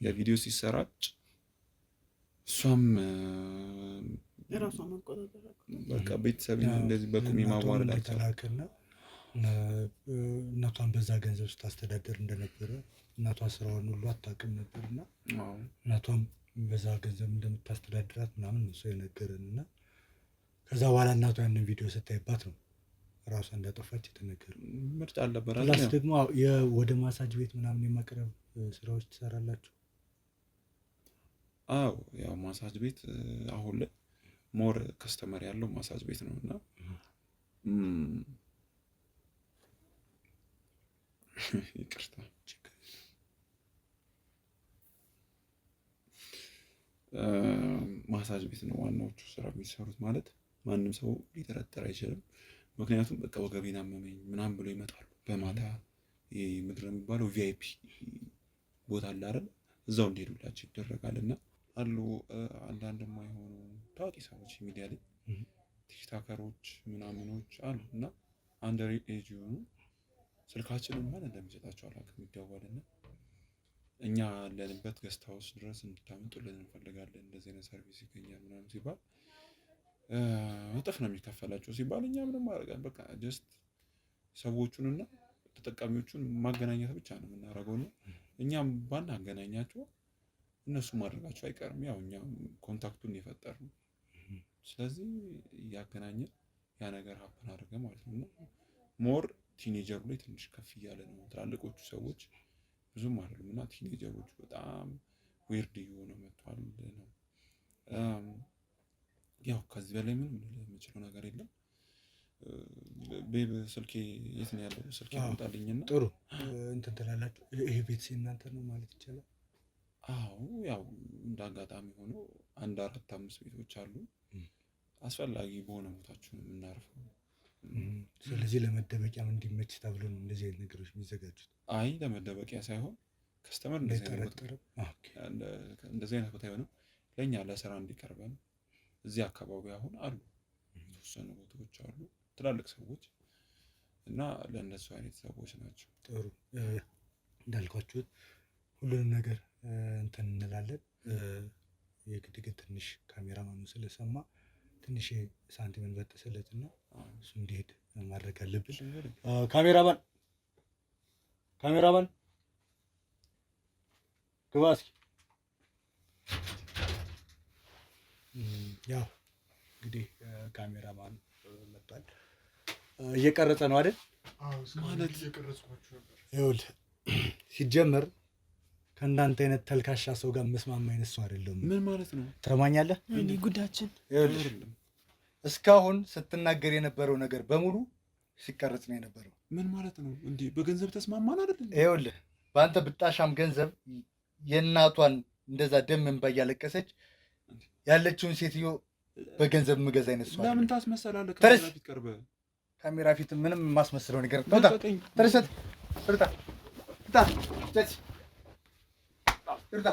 የቪዲዮ ሲሰራጭ እሷም በቃ ቤተሰብ እንደዚህ በቁም የማዋረድ አልቻለችም። እናቷን በዛ ገንዘብ ስታስተዳደር እንደነበረ እናቷ ስራውን ሁሉ አታውቅም ነበርና እናቷም በዛ ገንዘብ እንደምታስተዳድራት ምናምን ነው ሰው የነገረንና ከዛ በኋላ እናቷ ያንን ቪዲዮ ስታይባት ነው ራሷ እንዳጠፋች የተነገረ። ምርጫ አልነበረ። ፕላስ ደግሞ ወደ ማሳጅ ቤት ምናምን የማቅረብ ስራዎች ትሰራላችሁ? አዎ ያው ማሳጅ ቤት አሁን ላይ ሞር ከስተመር ያለው ማሳጅ ቤት ነው እና ይቅርታ ማሳጅ ቤት ነው ዋናዎቹ ስራ የሚሰሩት። ማለት ማንም ሰው ሊጠረጠር አይችልም። ምክንያቱም በቃ ወገቤን አመመኝ ምናምን ብሎ ይመጣሉ በማታ። ይሄ ምድር የሚባለው ቪአይፒ ቦታ አለ አይደል? እዛው እንዲሄዱላቸው ይደረጋል። እና አሉ አንዳንድ የማይሆኑ ታዋቂ ሰዎች ሚዲያ ላይ ቲክቶከሮች ምናምኖች አሉ እና አንደር ኤጅ የሆኑ ስልካችንን ማን እንደሚሰጣቸው አላውቅም። ይደወልና እኛ ያለንበት ገስት ሃውስ ድረስ እንድታመጡልን እንፈልጋለን፣ እንደዚህ አይነት ሰርቪስ ይገኛል ምናምን ሲባል እጥፍ ነው የሚከፈላቸው ሲባል እኛ ምንም አደረጋል። በቃ ጀስት ሰዎቹንና ተጠቃሚዎቹን ማገናኘት ብቻ ነው የምናደርገው ነው። እኛም ባናገናኛቸው እነሱ ማድረጋቸው አይቀርም። ያው እኛ ኮንታክቱን የፈጠርነው ስለዚህ እያገናኘን ያ ነገር ሀፕን አድርገ ማለት ነው። ሞር ቲኔጀሩ ላይ ትንሽ ከፍ እያለ ነው። ትላልቆቹ ሰዎች ብዙም አይደሉም እና ቲኔጀሮቹ በጣም ዊርድ እየሆነ መጥቷል ነው። ያው ከዚህ በላይ ምንም የምችለው ነገር የለም። ቤብ ስልኬ የት ነው ያለው? ስልኬ አምጣልኝና ጥሩ እንትን ትላላችሁ። ይሄ ቤት እናንተ ነው ማለት ይቻላል? አዎ ያው እንደ አጋጣሚ ሆኖ 1 4 5 ቤቶች አሉ። አስፈላጊ በሆነ ቦታችሁ ነው የምናርፈው። ስለዚህ ለመደበቂያም እንዲመች ተብሎ ነው እንደዚህ አይነት ነገሮች የሚዘጋጁት? አይ ለመደበቂያ ሳይሆን ከስተመር እንደዚህ አይነት ቦታ አይሆንም። ለእኛ ለስራ እንዲቀርበን እዚህ አካባቢ አሁን አሉ የተወሰኑ ቦታዎች አሉ ትላልቅ ሰዎች እና ለእነሱ አይነት ሰዎች ናቸው። ጥሩ እንዳልኳችሁት ሁሉንም ነገር እንትን እንላለን። የግድግድ ትንሽ ካሜራማኑ ስለሰማ ትንሽ ሳንቲም እንበጥስለትና እሱ እንዲሄድ ማድረግ አለብን። ካሜራማን ግባ እስኪ። ያው እንግዲህ ካሜራማን መጥቷል። እየቀረጸ ነው አይደል? ማለት እየቀረጽኳችሁ ነበር። ይኸውልህ ሲጀመር ከእንዳንተ አይነት ተልካሻ ሰው ጋር መስማማ አይነት ሰው አይደለም። ምን ማለት ነው? ትሰማኛለህ? እንዴ ጉዳችን እስካሁን ስትናገር የነበረው ነገር በሙሉ ሲቀረጽ ነው የነበረው። ምን ማለት ነው? እንዴ በገንዘብ ተስማማን አይደል? ይኸውልህ በአንተ ብጣሻም ገንዘብ የእናቷን እንደዛ ደም እንባ እያለቀሰች ያለችውን ሴትዮ በገንዘብ ምገዛ አይነት ሰው ለምን ታስመሰላለህ? ካሜራ ፊት ቀርበህ ካሜራ ፊት ምንም የማስመስለው ነገር ተውታ ተረሰት እርታ እርታ